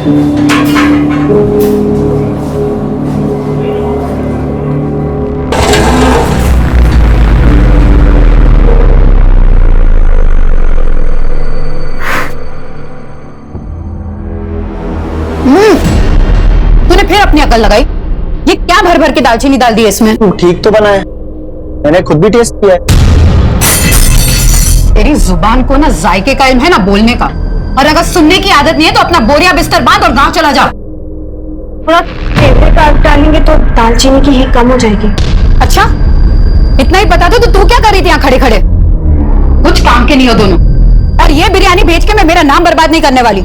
तूने फिर अपनी अकल लगाई। ये क्या भर भर के दालचीनी डाल दी है इसमें? ठीक तो बना है, मैंने खुद भी टेस्ट किया है। तेरी जुबान को ना जायके का इल्म है ना बोलने का, और अगर सुनने की आदत नहीं है तो अपना बोरिया बिस्तर बांध और गांव चला जा। थोड़ा तेल डालेंगे तो दालचीनी की हीट कम हो जाएगी। अच्छा, इतना ही बता दो तो तू क्या कर रही थी यहाँ खड़े खड़े? कुछ काम के नहीं हो दोनों। और ये बिरयानी बेच के मैं मेरा नाम बर्बाद नहीं करने वाली,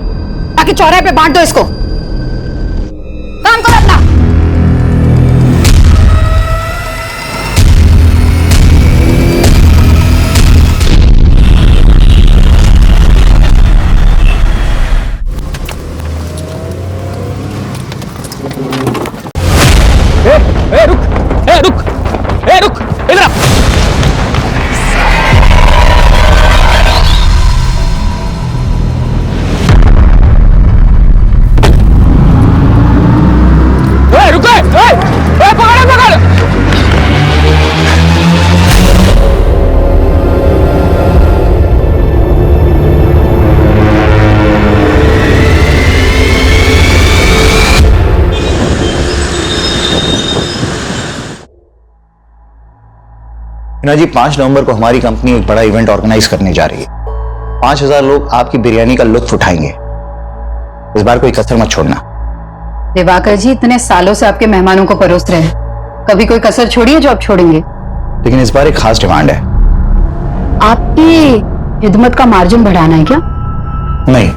ताकि चौराहे पे बांट दो इसको। काम करो अपना। रुक इधर आ। जी 5 नवंबर को हमारी कंपनी एक बड़ा इवेंट ऑर्गेनाइज करने जा रही है। 5000 लोग आपकी बिरयानी का लुत्फ उठाएंगे। इस बार कोई कसर मत छोड़ना। दिवाकर जी इतने सालों से आपके मेहमानों को परोस रहे हैं, कभी कोई कसर छोड़ी है जो आप छोड़ेंगे? लेकिन इस बार एक खास डिमांड है। आपकी खिदमत का मार्जिन बढ़ाना है क्या? नहीं,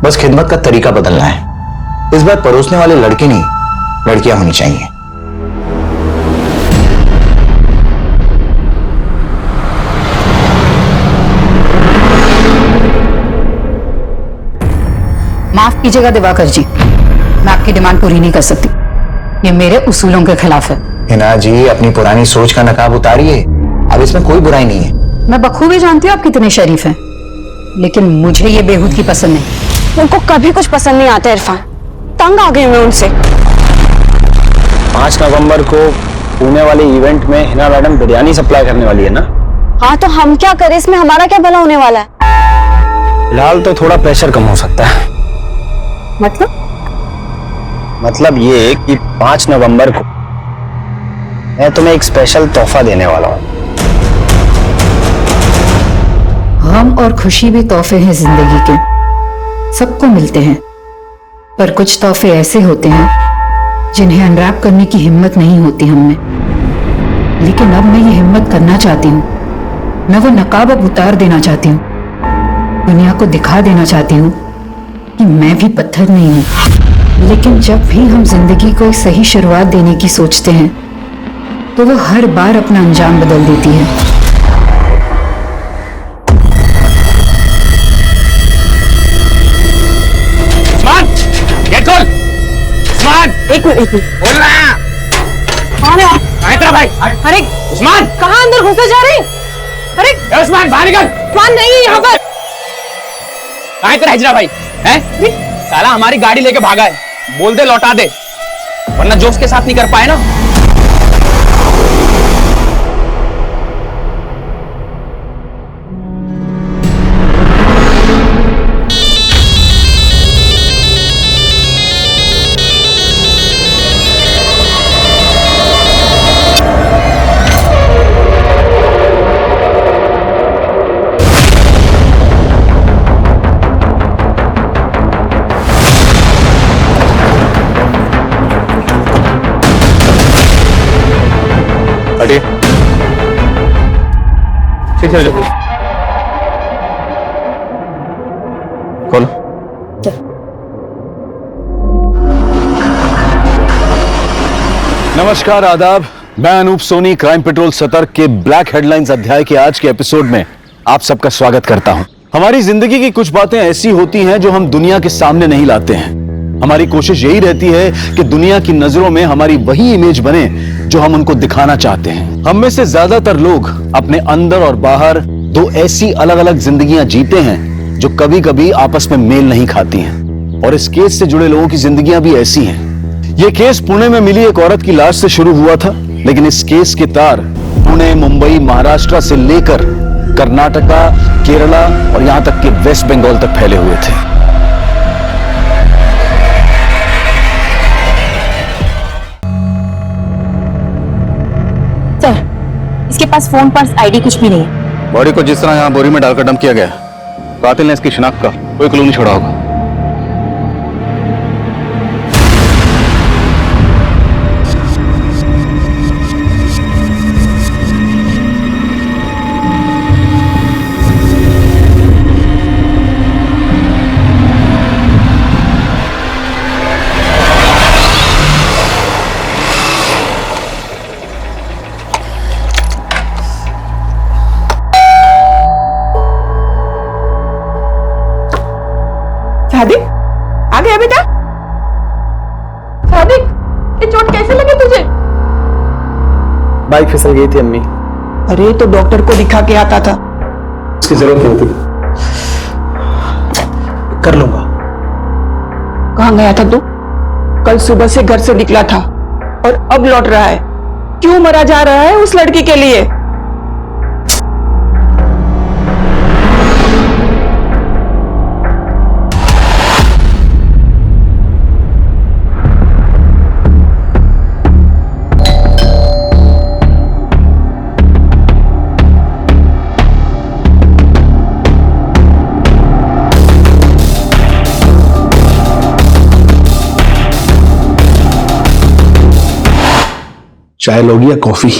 बस खिदमत का तरीका बदलना है। इस बार परोसने वाले लड़के नहीं, लड़कियां होनी चाहिए। माफ कीजिएगा दिवाकर जी, मैं आपकी डिमांड पूरी नहीं कर सकती। ये मेरे उसूलों के खिलाफ है। हिना जी अपनी पुरानी सोच का नकाब उतारिए, अब इसमें कोई बुराई नहीं है। मैं बखूबी जानती हूँ आप कितने शरीफ हैं, लेकिन मुझे ये बेहूदगी पसंद नहीं। उनको कभी कुछ पसंद नहीं आता इरफान, तंग आ गई मैं उनसे। 5 नवंबर को पुणे वाले इवेंट में हिना मैडम बिरयानी सप्लाई करने वाली है ना? हाँ तो हम क्या करें, इसमें हमारा क्या भला होने वाला है? फिलहाल तो थोड़ा प्रेशर कम हो सकता है। मतलब ये कि 5 नवंबर को मैं तुम्हें एक स्पेशल तोहफा देने वाला हूँ। गम और खुशी भी तोहफे हैं जिंदगी के, सबको मिलते हैं। पर कुछ तोहफे ऐसे होते हैं जिन्हें अनरैप करने की हिम्मत नहीं होती हम में। लेकिन अब मैं ये हिम्मत करना चाहती हूँ। मैं वो नकाब अब उतार देना चाहती हूँ। दुनिया को दिखा देना चाहती हूँ कि मैं भी पत्थर नहीं हूँ। लेकिन जब भी हम जिंदगी को एक सही शुरुआत देने की सोचते हैं तो वो हर बार अपना अंजाम बदल देती है। एक मिनट बोल रहा भाई। अरे उस्मान कहाँ अंदर घुसे जा रहे? अरे उस्मान बाहर निकल। उस्मान नहीं यहाँ पर। हिजरा भाई हैं? साला हमारी गाड़ी लेके भागा है, बोल दे लौटा दे, वरना जोश के साथ नहीं कर पाए ना। चलो खोलो। नमस्कार, आदाब। मैं अनूप सोनी क्राइम पेट्रोल सतर्क के ब्लैक हेडलाइंस अध्याय के आज के एपिसोड में आप सबका स्वागत करता हूं। हमारी जिंदगी की कुछ बातें ऐसी होती हैं जो हम दुनिया के सामने नहीं लाते हैं। हमारी कोशिश यही रहती है कि दुनिया की नजरों में हमारी वही इमेज बने जो हम उनको दिखाना चाहते हैं। हम में से ज्यादातर लोग अपने अंदर और बाहर दो ऐसी अलग अलग जिंदगियां जीते हैं जो कभी कभी आपस में मेल नहीं खाती हैं। और इस केस से जुड़े लोगों की जिंदगियां भी ऐसी हैं। यह केस पुणे में मिली एक औरत की लाश से शुरू हुआ था, लेकिन इस केस के तार पुणे, मुंबई, महाराष्ट्र से लेकर कर्नाटका, केरला और यहां तक कि वेस्ट बंगाल तक फैले हुए थे। सर, इसके पास फोन, पर्स, आईडी कुछ भी नहीं है। बॉडी को जिस तरह यहां बोरी में डालकर डंप किया गया, कातिल ने इसकी शिनाख्त का कोई क्लू नहीं छोड़ा होगा। सादिक, आ गया बेटा? सादिक, ये चोट कैसे लगी तुझे? बाइक फिसल गई थी अम्मी। अरे तो डॉक्टर को दिखा के आता था। उसकी जरूरत नहीं थी, कर लूंगा। कहाँ गया था तू? कल सुबह से घर से निकला था और अब लौट रहा है। क्यों मरा जा रहा है उस लड़की के लिए? चाय लोगी या कॉफी?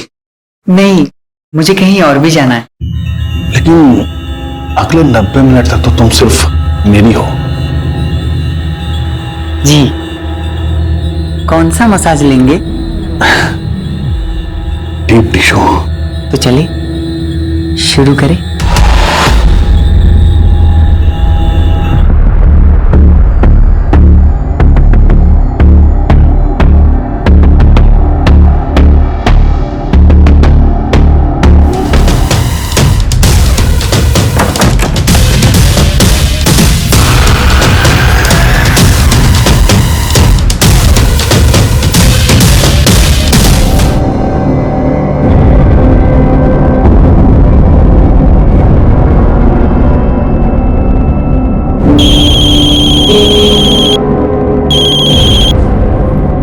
नहीं, मुझे कहीं और भी जाना है। लेकिन अगले 90 मिनट तक तो तुम सिर्फ मेरी हो। जी, कौन सा मसाज लेंगे? Deep tissue. तो चलिए शुरू करें।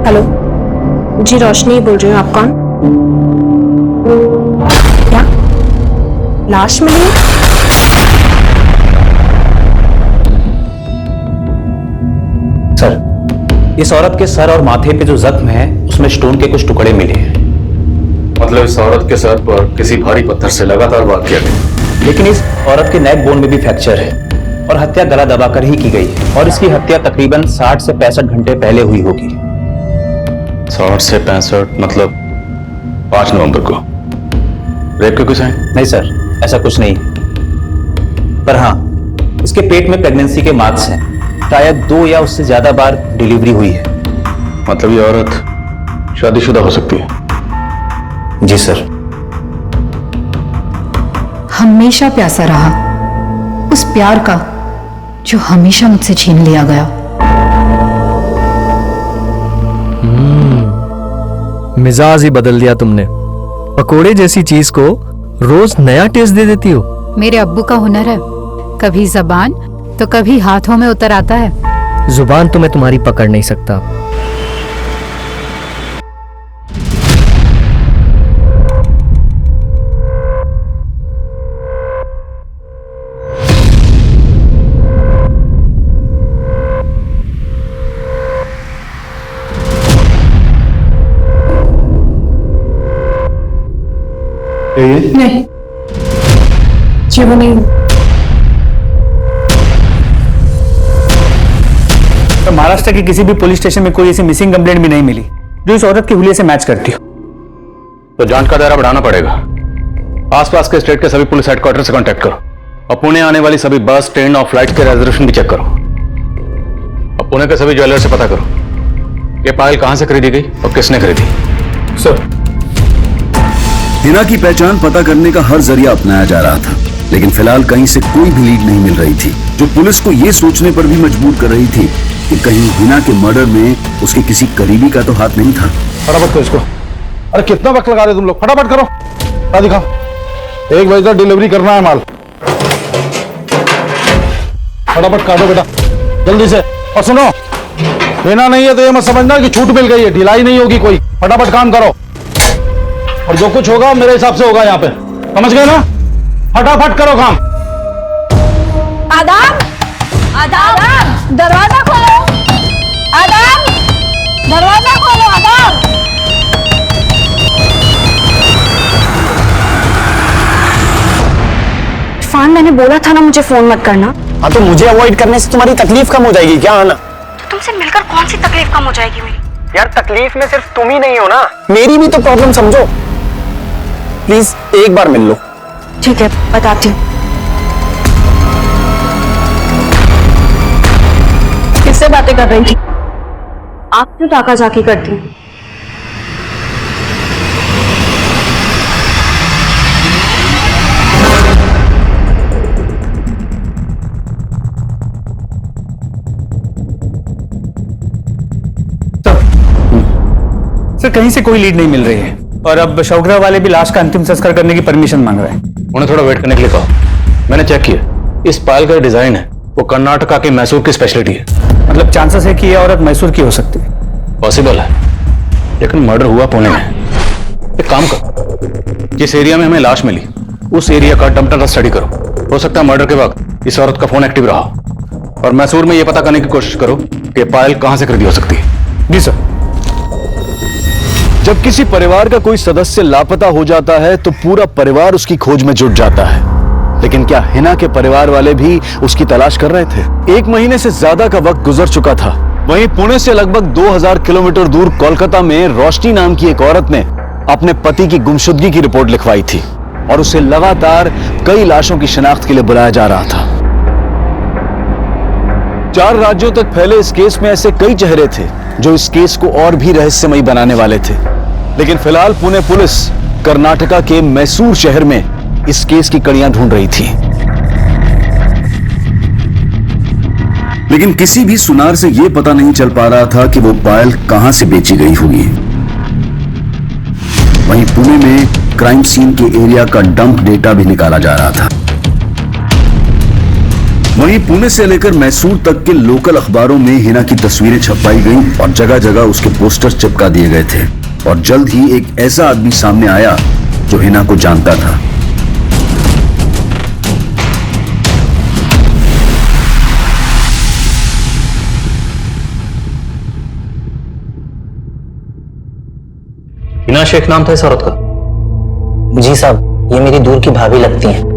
हेलो जी, रोशनी बोल रही हूँ। आप कौन? क्या लाश मिली है? सर, इस औरत के सर और माथे पे जो जख्म है उसमें स्टोन के कुछ टुकड़े मिले हैं। मतलब इस औरत के सर पर किसी भारी पत्थर से लगातार वार किया गया। लेकिन इस औरत के नेक बोन में भी फ्रैक्चर है और हत्या गला दबाकर ही की गई है और इसकी हत्या तकरीबन 60 से 65 घंटे पहले हुई होगी। 60 से 65 मतलब 5 नवंबर को। रेप के कुछ है? नहीं सर, ऐसा कुछ नहीं, पर हाँ, इसके पेट में प्रेगनेंसी के मार्क्स हैं। शायद 2 या उससे ज्यादा बार डिलीवरी हुई है। मतलब ये औरत शादीशुदा हो सकती है? जी सर। हमेशा प्यासा रहा, उस प्यार का जो हमेशा मुझसे छीन लिया गया। मिजाज ही बदल दिया तुमने। पकोड़े जैसी चीज को रोज नया टेस्ट दे देती हो। मेरे अब्बू का हुनर है, कभी जबान तो कभी हाथों में उतर आता है। जुबान तो मैं तुम्हारी पकड़ नहीं सकता। नहीं जी, वो नहीं। तो महाराष्ट्र के किसी भी पुलिस स्टेशन में कोई ऐसी मिसिंग कंप्लेंट भी नहीं मिली जो इस औरत के हुलिये से मैच करती हो। तो जांच का दायरा बढ़ाना पड़ेगा। आसपास के स्टेट के सभी पुलिस हेडक्वार्टर से कांटेक्ट करो और पुणे आने वाली सभी बस, ट्रेन और फ्लाइट के रिजर्वेशन भी चेक करो। और पुणे के सभी ज्वेलर से पता करो ये पायल कहां से खरीदी गई और किसने खरीदी। सर, हिना की पहचान पता करने का हर जरिया अपनाया जा रहा था, लेकिन फिलहाल कहीं से कोई भी लीड नहीं मिल रही थी, जो पुलिस को ये सोचने पर भी मजबूर कर रही थी कि कहीं हिना के मर्डर में उसके किसी करीबी का तो हाथ नहीं था। फटाफट करो इसको। अरे कितना वक्त लगा रहे तुम लोग, फटाफट करो। दिखाओ, 1 बजे तक डिलीवरी करना है माल। फटाफट काटो बेटा, जल्दी से। और सुनो, देना नहीं है तो ये मत समझना कि छूट मिल गई है, ढिलाई नहीं होगी कोई। फटाफट काम करो, और जो कुछ होगा मेरे हिसाब से होगा यहाँ पे, समझ गए ना? फटाफट करो काम। आदाब, आदाब, दरवाजा खोलो। आदाब, दरवाजा खोलो। आदाब। इरफान, मैंने बोला था ना मुझे फोन मत करना। हाँ तो मुझे अवॉइड करने से तुम्हारी तकलीफ कम हो जाएगी क्या आना? तो तुमसे मिलकर कौन सी तकलीफ कम हो जाएगी मेरी? यार तकलीफ में सिर्फ तुम ही नहीं हो ना, मेरी भी तो प्रॉब्लम समझो। प्लीज एक बार मिल लो। ठीक है, बताती हूँ। किससे बातें कर रही थी? आप क्यों ताका झाकी करती हैं? सर कहीं से कोई लीड नहीं मिल रही है, और अब शौकरा वाले भी लाश का अंतिम संस्कार करने की परमिशन मांग रहे हैं। उन्हें थोड़ा वेट करने के लिए कहो। मैंने चेक किया, इस पायल का डिजाइन है वो कर्नाटका के मैसूर की स्पेशलिटी है। मतलब चांसेस है कि ये औरत मैसूर की हो सकती है। पॉसिबल है, लेकिन मर्डर हुआ पुणे में। एक काम करो, जिस एरिया में हमें लाश मिली उस एरिया का डंप स्टडी करो। हो सकता है मर्डर के वक्त इस औरत का फोन एक्टिव रहा, और मैसूर में यह पता करने की कोशिश करो कि पायल कहां से खरीदी हो सकती है। जी सर। जब किसी परिवार का कोई सदस्य लापता हो जाता है तो पूरा परिवार उसकी खोज में जुट जाता है, लेकिन क्या हिना के परिवार वाले भी उसकी तलाश कर रहे थे? 1 महीने से ज्यादा का वक्त गुजर चुका था। वहीं पुणे से लगभग 2000 किलोमीटर दूर कोलकाता में रोशनी नाम की एक औरत ने अपने पति की गुमशुदगी की रिपोर्ट लिखवाई थी, और उसे लगातार कई लाशों की शिनाख्त के लिए बुलाया जा रहा था। 4 राज्यों तक फैले इस केस में ऐसे कई चेहरे थे जो इस केस को और भी रहस्यमयी बनाने वाले थे, लेकिन फिलहाल पुणे पुलिस कर्नाटका के मैसूर शहर में इस केस की कड़ियां ढूंढ रही थी। लेकिन किसी भी सुनार से यह पता नहीं चल पा रहा था कि वो पायल कहां से बेची गई होगी। वहीं पुणे में क्राइम सीन के एरिया का डंप डेटा भी निकाला जा रहा था। वहीं पुणे से लेकर मैसूर तक के लोकल अखबारों में हिना की तस्वीरें छपवाई गईं और जगह जगह उसके पोस्टर चिपका दिए गए थे, और जल्द ही एक ऐसा आदमी सामने आया जो हिना को जानता था। हिना शेख नाम था इस औरत का? जी साहब, ये मेरी दूर की भाभी लगती हैं।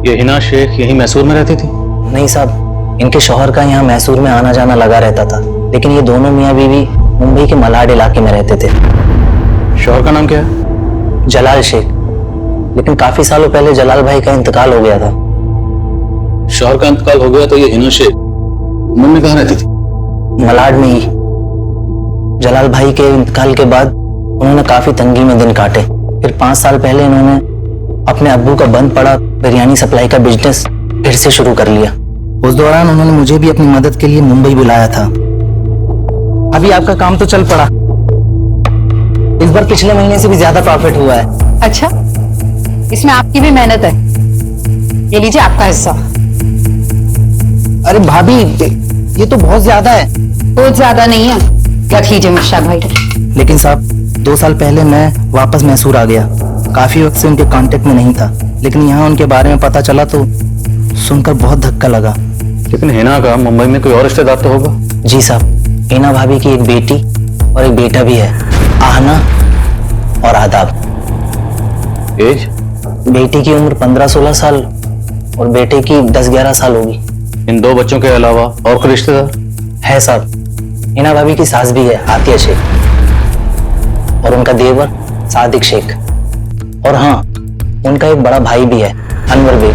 ये हिना शेख यही मैसूर में रहती थी? नहीं साहब, इनके शौहर का यहाँ मैसूर में आना जाना लगा रहता था, लेकिन ये दोनों मियाँ बीवी मुंबई के मलाड इलाके में रहते थे। शौहर का नाम क्या है? जलाल शेख, लेकिन काफी सालों पहले जलाल भाई का इंतकाल हो गया था। शौहर का इंतकाल हो गया तो ये हिना शेख मुंबई में कहाँ रहती थी? मलाड में ही। जलाल भाई के इंतकाल के बाद उन्होंने काफी तंगी में दिन काटे। फिर 5 साल पहले इन्होंने अपने अब्बू का बंद पड़ा बिरयानी सप्लाई का बिजनेस फिर से शुरू कर लिया। उस दौरान उन्होंने मुझे भी अपनी मदद के लिए मुंबई बुलाया था। अभी आपका काम तो चल पड़ा, इस बार पिछले महीने से भी ज्यादा प्रॉफिट हुआ है। अच्छा, इसमें आपकी भी मेहनत है। ये लीजिए आपका हिस्सा। अरे भाभी, ये तो बहुत ज्यादा है। बहुत ज्यादा नहीं है, रख लीजिए मुर्शाद भाई। लेकिन साहब, 2 साल पहले मैं वापस मैसूर आ गया। काफी वक्त से उनके कांटेक्ट में नहीं था, लेकिन यहाँ उनके बारे में पता चला तो सुनकर बहुत धक्का लगा। लेकिन हिना का मुंबई में कोई और रिश्तेदार तो होगा? जी साहब, हिना भाभी की एक बेटी और एक बेटा भी है, आहना और आदाब। एज? बेटी की उम्र 15-16 साल और बेटे की 10-11 साल होगी। इन 2 बच्चों के अलावा और कोई रिश्तेदार है साहब? हिना भाभी की सास भी है, आतिया शेख, और उनका देवर सादिक शेख, और हाँ, उनका एक बड़ा भाई भी है, अनवर बेग।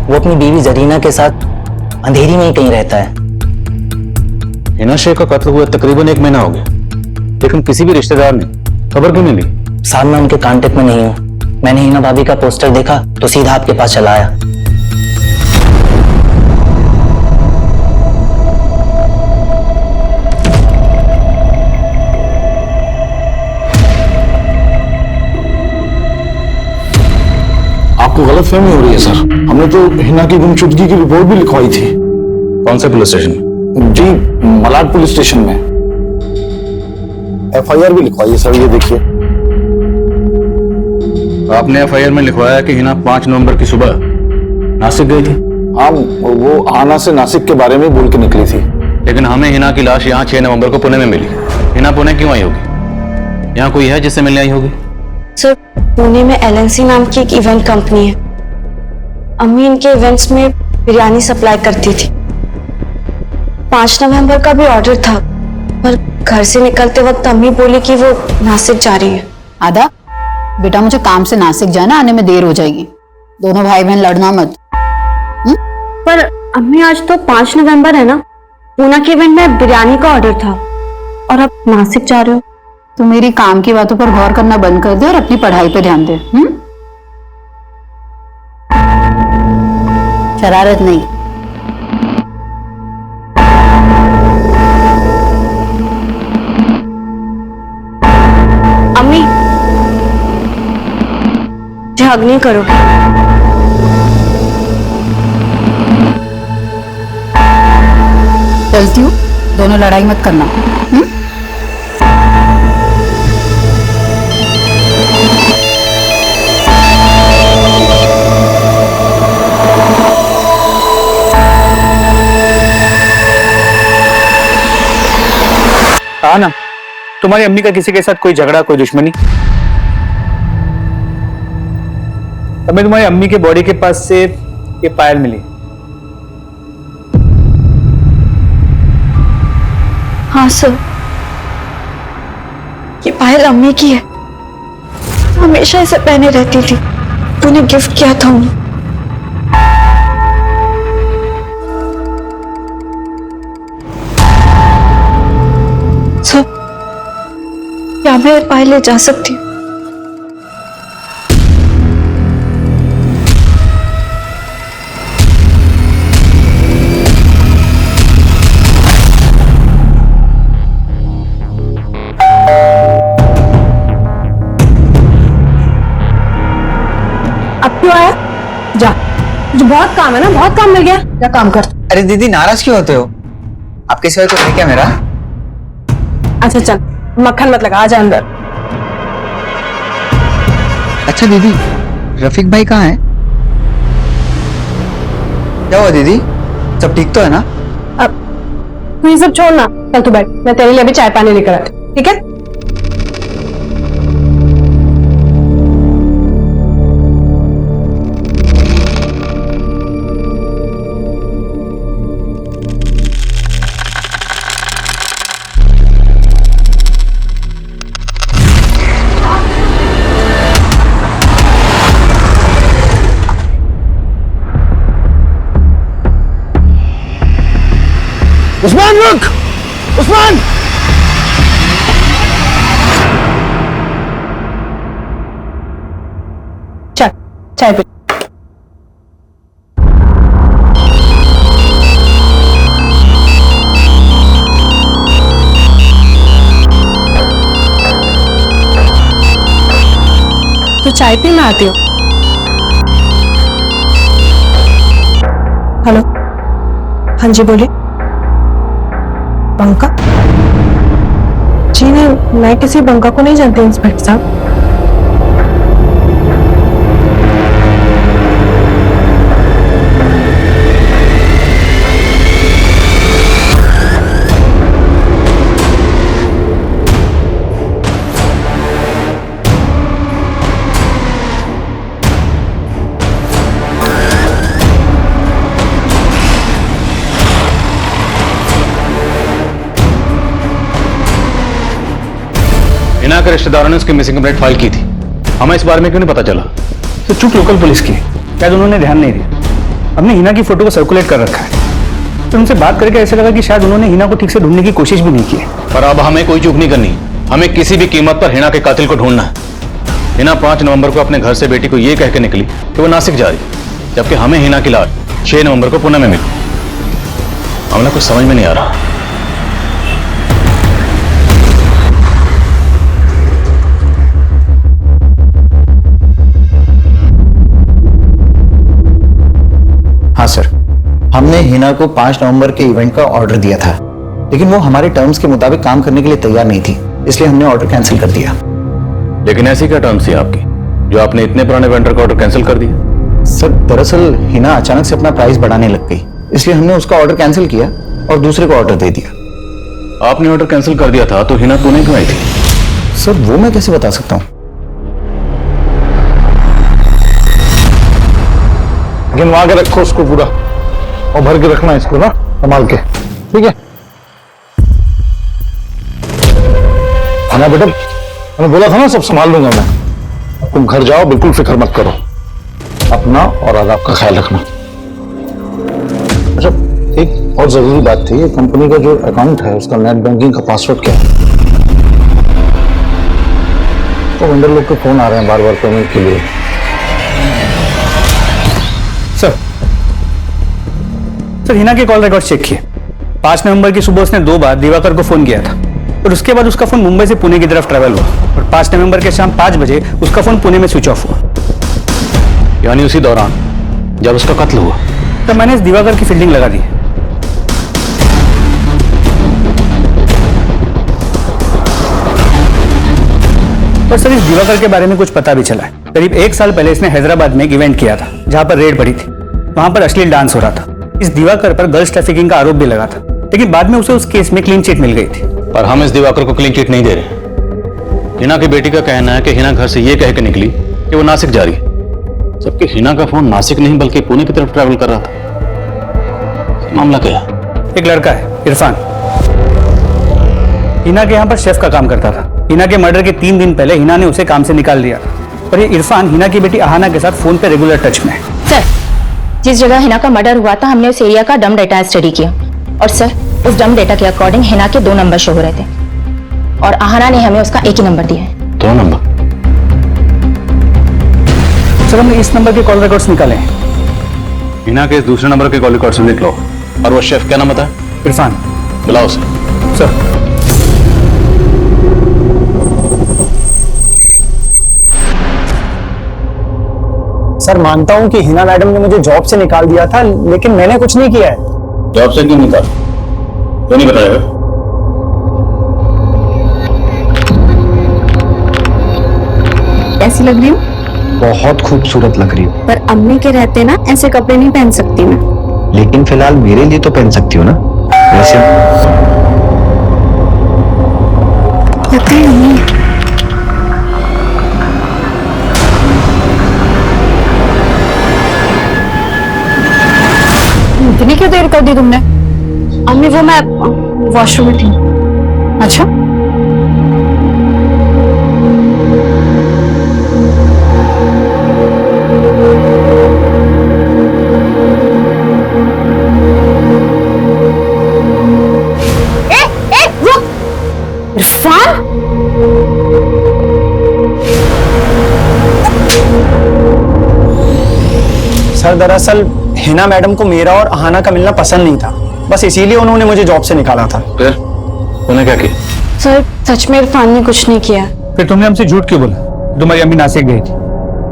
वो अपनी बीवी जरीना के साथ अंधेरी में ही कहीं रहता है। हिना शेख का कत्ल हुआ तकरीबन 1 महीना हो गया, लेकिन किसी भी रिश्तेदार ने खबर क्यों नहीं ली? साहब, मैं उनके कांटेक्ट में नहीं हूँ, मैंने हिना भाभी का पोस्टर देखा तो सीधा आपके पास चला आया। आपको गलतफहमी हो रही है सर। हमने तो हिना की गुमशुदगी की रिपोर्ट भी लिखवाई थी। कौन से पुलिस स्टेशन में? जी, मलाड पुलिस स्टेशन में। एफआईआर भी लिखवाई है सर, ये देखिए। आपने एफआईआर में लिखवाया कि हिना 5 नवंबर की सुबह नासिक गई थी। हाँ, वो आना से नासिक के बारे में बोल के निकली थी। लेकिन हमें हिना की लाश यहाँ 6 नवंबर को पुणे में मिली। हिना पुणे क्यों आई होगी? यहाँ कोई है जिससे मिलने आई होगी? सर, पुणे में एलएनसी नाम की एक इवेंट कंपनी है। अम्मी इनके इवेंट्स में बिरयानी सप्लाई करती थी। 5 नवंबर का भी ऑर्डर था, पर घर से निकलते वक्त अम्मी बोली कि वो नासिक जा रही है। आदा, बेटा मुझे काम से नासिक जाना, आने में देर हो जाएगी। दोनों भाई बहन लड़ना मत। पर अम्मी आज तो 5 नवंबर है ना, पूना के इवेंट में बिरयानी का ऑर्डर था और अब नासिक जा रहे हो। तो मेरी काम की बातों पर गौर करना बंद कर दे और अपनी पढ़ाई पे ध्यान दे। शरारत नहीं। अम्मी, हग नहीं करोगे? चलती हूँ, दोनों लड़ाई मत करना। हाँ ना, तुम्हारी अम्मी का किसी के साथ कोई झगड़ा, कोई दुश्मनी? हमें तुम्हारी अम्मी के बॉडी के पास से ये पायल मिली। हाँ सर, ये पायल अम्मी की है। हमेशा इसे पहने रहती थी। तूने गिफ्ट किया था उन्हें। सर, क्या मैं ये पायल ले जा सकती हूँ? अब क्यों आया? जा, मुझे बहुत काम है ना, बहुत काम मिल गया। क्या काम कर? अरे दीदी, नाराज क्यों होते हो? आपके सिवाय कोई है क्या मेरा? अच्छा चल, मक्खन मत लगा, आजा अंदर। अच्छा दीदी, रफीक भाई कहाँ है? क्या हुआ दीदी, सब ठीक तो है ना? अब तू ये सब छोड़ ना, चल तू बैठ, मैं तेरे लिए अभी चाय पानी लेकर आती हूँ, ठीक है? उस्मान रुक! उस्मान! चल चाय पी। तो चाय पीने आती हो? हेलो, हाँ जी बोलिए। बंका? जी नहीं, मैं किसी बंका को नहीं जानती इंस्पेक्टर साहब। हिना के रिश्तेदारों ने उसकी मिसिंग कंप्लेंट फाइल की थी। हमें इस बारे में क्यों नहीं पता चला? तो चूक लोकल पुलिस की, शायद उन्होंने ध्यान नहीं दिया। हमने हिना की फोटो को सर्कुलेट कर रखा है, तो उनसे बात करके ऐसा लगा कि शायद उन्होंने हिना को ठीक से ढूंढने की कोशिश भी नहीं की है। पर अब हमें कोई चूक नहीं करनी, हमें किसी भी कीमत पर हिना के कातिल को ढूंढना है। हिना 5 नवंबर को अपने घर से बेटी को ये कह के निकली कि वो नासिक जा रही है, जबकि हमें हिना की लाश 6 नवंबर को पुणे में मिली। हमें कुछ समझ में नहीं आ रहा। हाँ सर, हमने हिना को 5 नवंबर के इवेंट का ऑर्डर दिया था, लेकिन वो हमारे टर्म्स के मुताबिक काम करने के लिए तैयार नहीं थी, इसलिए हमने ऑर्डर कैंसिल कर दिया। लेकिन ऐसी क्या टर्म्स थी आपकी जो आपने इतने पुराने वेंडर का ऑर्डर कैंसिल कर दिया? सर दरअसल हिना अचानक से अपना प्राइस बढ़ाने लग गई, इसलिए हमने उसका ऑर्डर कैंसिल किया और दूसरे को ऑर्डर दे दिया। आपने ऑर्डर कैंसिल कर दिया था तो हिना पुणे क्यों आई थी? सर वो मैं कैसे बता सकता हूँ? गिनवा के रखो उसको पूरा और भर के रखना इसको ना संभाल के, ठीक है? हाँ बेटा, मैंने बोला था ना सब संभाल लूंगा मैं। अब तुम घर जाओ, बिल्कुल फिक्र मत करो, अपना और आदाब का ख्याल रखना। अच्छा, एक और जरूरी बात थी, ये कंपनी का जो अकाउंट है उसका नेट बैंकिंग का पासवर्ड क्या है? तो वेंडर लोग के फोन आ रहे हैं बार बार पेमेंट के लिए। सर हिना के कॉल रिकॉर्ड चेक किए। 5 नवंबर की सुबह उसने 2 बार दिवाकर को फोन किया था और उसके बाद उसका फोन मुंबई से पुणे की तरफ ट्रैवल हुआ और 5 नवंबर के शाम 5 बजे उसका फोन पुणे में स्विच ऑफ हुआ, यानी उसी दौरान जब उसका कत्ल हुआ। तो मैंने इस दिवाकर की फील्डिंग लगा दी। और सर इस दिवाकर के बारे में कुछ पता भी चला है। करीब 1 साल पहले इसने हैदराबाद में एक इवेंट किया था जहां पर रेड पड़ी थी। वहां पर अश्लील डांस हो रहा था। इस दिवाकर पर गर्ल्स ट्रैफिकिंग का आरोप भी लगा था, लेकिन बाद में उसे उस केस में क्लीन चिट मिल गई थी। पर हम इस दिवाकर को क्लीन चिट नहीं दे रहे। हिना की बेटी का कहना है कि हिना घर से ये कह के निकली कि वो नासिक जा रही है, जबकि हिना का फोन नासिक नहीं बल्कि पुणे की तरफ ट्रैवल कर रहा था। मामला क्या है? एक लड़का है इरफान, हिना के यहाँ पर शेफ का काम करता था। हिना के मर्डर के 3 दिन पहले हिना ने उसे काम से निकाल दिया था और ये इरफान हिना की बेटी अहाना के साथ फोन पे रेगुलर टच में है। सर जिस जगह हिना का मर्डर हुआ था हमने उस एरिया का डम डेटा स्टडी किया और सर उस डम डेटा के अकॉर्डिंग हिना के 2 नंबर शो हो रहे थे और अहाना ने हमें उसका एक ही नंबर दिया है। 2 नंबर? सर हमने इस नंबर के कॉल रिकॉर्ड्स निकाले हैं। हिना के इस दूसरे नंबर के कॉल रिकॉर्ड से निकलो। और वो शेफ क्या नाम बताया? इरफान। बुलाओ उसे। सर सर मानता हूं कि हिना मैडम ने मुझे जॉब से निकाल दिया था, लेकिन मैंने कुछ नहीं किया है। जॉब से क्यों निकाल? क्यों नहीं बताया? कैसी लग रही हूँ? बहुत खूबसूरत लग रही हो। पर अम्मी के रहते ना ऐसे कपड़े नहीं पहन सकती मैं। लेकिन फिलहाल मेरे लिए तो पहन सकती हो ना। वैसे लगता है अम्मी है। इतनी क्यों देर कर दी तुमने? अम्मी वो मैं वॉशरूम में थी। अच्छा, इरफान सर दरअसल हिना मैडम को मेरा और अहाना का मिलना पसंद नहीं था, बस इसीलिए उन्होंने मुझे जॉब से निकाला था। फिर तूने क्या किया? सर सच में इरफान ने कुछ नहीं किया। फिर तुमने हमसे झूठ क्यों बोला? तुम्हारी अम्मी नासिक गई थी,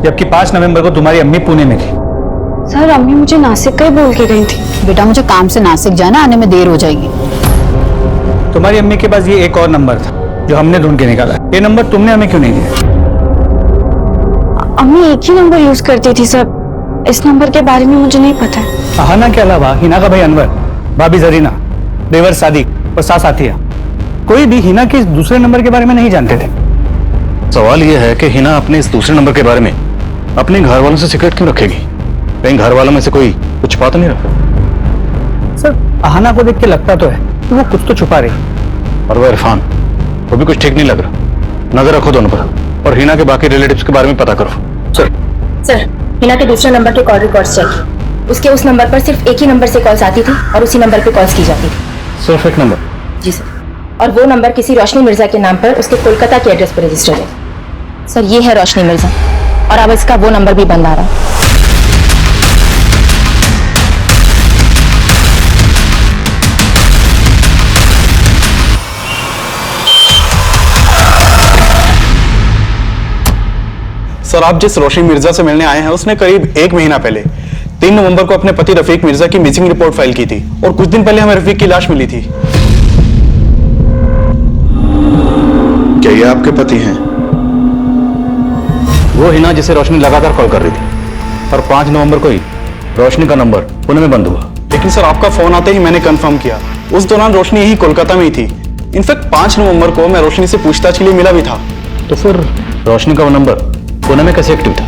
जबकि 5 नवंबर को तुम्हारी अम्मी पुणे में थी। सर अम्मी मुझे नासिक का ही बोल के गई थी। बेटा मुझे काम से नासिक जाना, आने में देर हो जाएगी। तुम्हारी अम्मी के पास ये एक और नंबर था जो हमने ढूंढ के निकाला। ये नंबर तुमने हमें क्यों नहीं दिया? अम्मी एक ही नंबर यूज करती थी सर, इस नंबर के बारे में मुझे नहीं पता है। अहाना के अलावा हिना का भाई अनवर, भाभी जरीना, देवर सादिक और सास आतिया, कोई भी हिना के इस दूसरे नंबर के बारे में नहीं जानते थे। सवाल यह है कि हिना अपने इस दूसरे नंबर के बारे में अपने घर वालों से सीक्रेट क्यों रखेगी? कहीं घर वालों में से कोई कुछ छुपा तो नहीं रहा? सर अहाना को देख के लगता तो है कि वो कुछ तो छुपा रही, और वो इरफान, वो भी कुछ ठीक नहीं लग रहा। नजर रखो दोनों पर और हिना के बाकी रिलेटिव्स के बारे में पता करो। सर हिना के दूसरे नंबर के कॉल रिकॉर्ड्स चेक। उसके उस नंबर पर सिर्फ एक ही नंबर से कॉल्स आती थी और उसी नंबर पे कॉल्स की जाती थी। सिर्फ एक नंबर? जी सर, और वो नंबर किसी रोशनी मिर्जा के नाम पर उसके कोलकाता के एड्रेस पर रजिस्टर्ड है। सर ये है रोशनी मिर्जा और अब इसका वो नंबर भी बंद आ रहा है। सर आप जिस रोशनी मिर्जा से मिलने आए हैं उसने करीब 1 महीना पहले 3 नवंबर को अपने पति रफीक मिर्जा की मिसिंग रिपोर्ट फाइल की थी और कुछ दिन पहले हमें रफीक की लाश मिली थी। क्या ये आपके पति हैं? वो हिना जिसे रोशनी लगातार कॉल कर रही थी और 5 नवंबर को ही रोशनी का नंबर पुणे में बंद हुआ। लेकिन सर आपका फोन आते ही मैंने कंफर्म किया, उस दौरान रोशनी यही कोलकाता में ही थी। इनफैक्ट 5 नवंबर को मैं रोशनी से पूछताछ के लिए मिला भी था। तो फिर रोशनी का वो नंबर पुणे में कैसे एक्टिव था?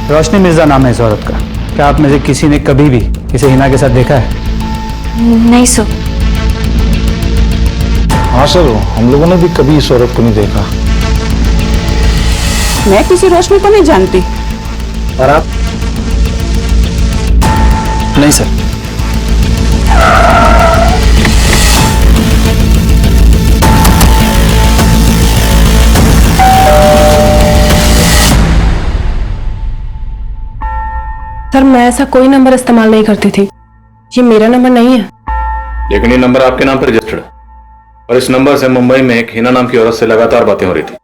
रोशनी मिर्जा नाम है इस औरत का। क्या आप में से किसी ने कभी भी इसे हिना के साथ देखा है? नहीं सर। हाँ सर, हम लोगों ने भी कभी इस औरत को नहीं देखा। मैं किसी रोशनी को नहीं जानती। और आप? नहीं सर। सर मैं ऐसा कोई नंबर इस्तेमाल नहीं करती थी, ये मेरा नंबर नहीं है। लेकिन ये नंबर आपके नाम पर रजिस्टर्ड है और इस नंबर से मुंबई में एक हिना नाम की औरत से लगातार बातें हो रही थी।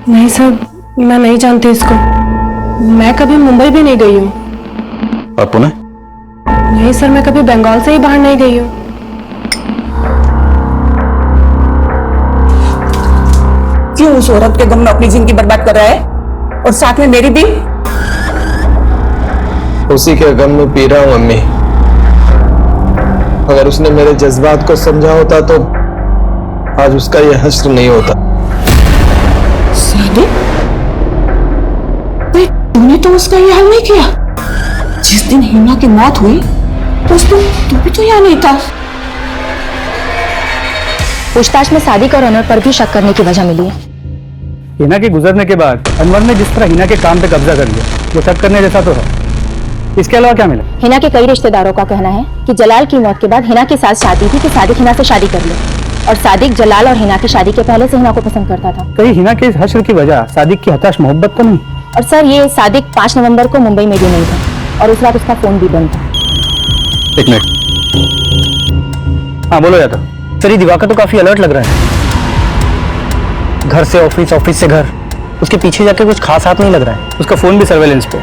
नहीं सर, मैं नहीं जानती इसको। मैं कभी मुंबई भी नहीं गई हूँ। और पुणे? नहीं सर, मैं कभी बंगाल से ही बाहर नहीं गई हूँ। क्यों उस औरत के गम में अपनी जिंदगी बर्बाद कर रहा है और साथ में मेरी भी? उसी के गम में पी रहा हूं अम्मी। अगर उसने मेरे जज्बात को समझा होता तो आज उसका यह हश्र नहीं होता। सादिक, तूने तो उसका ये हाल नहीं किया। जिस दिन हिना की मौत हुई तो उस दिन तू भी तो यहाँ नहीं था। पूछताछ में सादिक और अनवर पर भी शक करने की वजह मिली है। हिना के गुजरने के बाद अनवर ने जिस तरह हिना के काम पे कब्जा कर लिया, वो शक करने जैसा तो है। इसके अलावा क्या मिला? हिना के कई रिश्तेदारों का कहना है कि जलाल की मौत के बाद हिना के साथ शादी थी कि सादिक हिना से शादी कर ले और सादिक जलाल और हिना की शादी के पहले से हिना को पसंद करता था। कहीं हिना के इस हश्र की वजह सादिक की हताश मोहब्बत तो नहीं? और सर ये सादिक 5 नवंबर को मुंबई में भी नहीं था और उस रात उसका फोन भी बंद था। 1 मिनट। हाँ बोलो जाता। सर ये दिवाकर तो काफी अलर्ट लग रहा है। घर से ऑफिस, ऑफिस से घर, उसके पीछे जाके कुछ खास हाथ नहीं लग रहा है। उसका फोन भी सर्वेलेंस पे,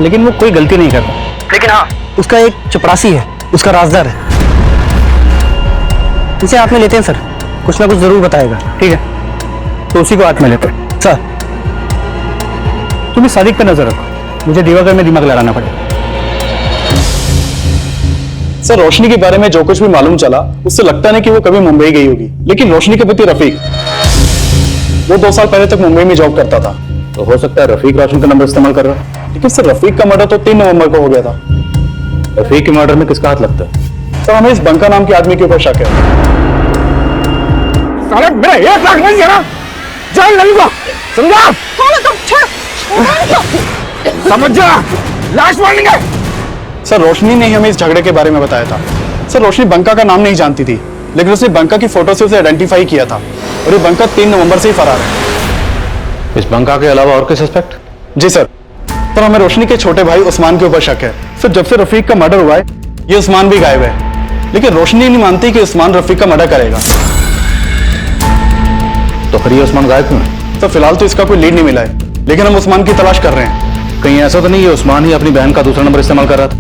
लेकिन वो कोई गलती नहीं कर रहा। लेकिन हाँ, उसका एक चपरासी है, उसका राजदार है। इसे हाथ में लेते हैं सर, कुछ ना कुछ जरूर बताएगा। ठीक है, तो उसी को हाथ में लेते हैं। सर तुम्हें सादिक पे नजर रखो, मुझे दिवाकर में दिमाग लड़ाना पड़ेगा। सर रोशनी के बारे में जो कुछ भी मालूम चला उससे लगता नहीं कि वो कभी मुंबई गई होगी। लेकिन रोशनी के पति रफीक, वो 2 साल पहले तक मुंबई में जॉब करता था। तो हो सकता है रफीक रोशन का नंबर इस्तेमाल कर रहा है। लेकिन सर रफीक का मर्डर तो 3 नवंबर को हो गया था। रफीक के मर्डर में किसका हाथ लगता है? सर हमें इस बंका नाम के आदमी के ऊपर शक है। साले मेरा 1 लाख नहीं है ना, जान लगेगा, समझा? समझ जा, लाश मारेंगे। सर रोशनी ने ही हमें इस झगड़े के बारे में बताया था। सर रोशनी बंका का नाम नहीं जानती थी, लेकिन उसने बंका की फोटो से उसे आइडेंटिफाई किया था और ये बंका 3 नवंबर से ही फरार है। इस बंका के अलावा और कोई सस्पेक्ट? जी सर, पर हमें रोशनी के छोटे भाई उस्मान के ऊपर शक है। सर जब से रफीक का मर्डर हुआ है ये उस्मान भी गायब है, लेकिन रोशनी नहीं मानती कि उस्मान रफीक का मर्डर करेगा। तो फिर ये उस्मान गायब क्यों है? सर फिलहाल तो इसका कोई लीड नहीं मिला है, लेकिन हम उस्मान की तलाश कर रहे हैं। कहीं ऐसा तो नहीं है उस्मान ही अपनी बहन का दूसरा नंबर इस्तेमाल कर रहा था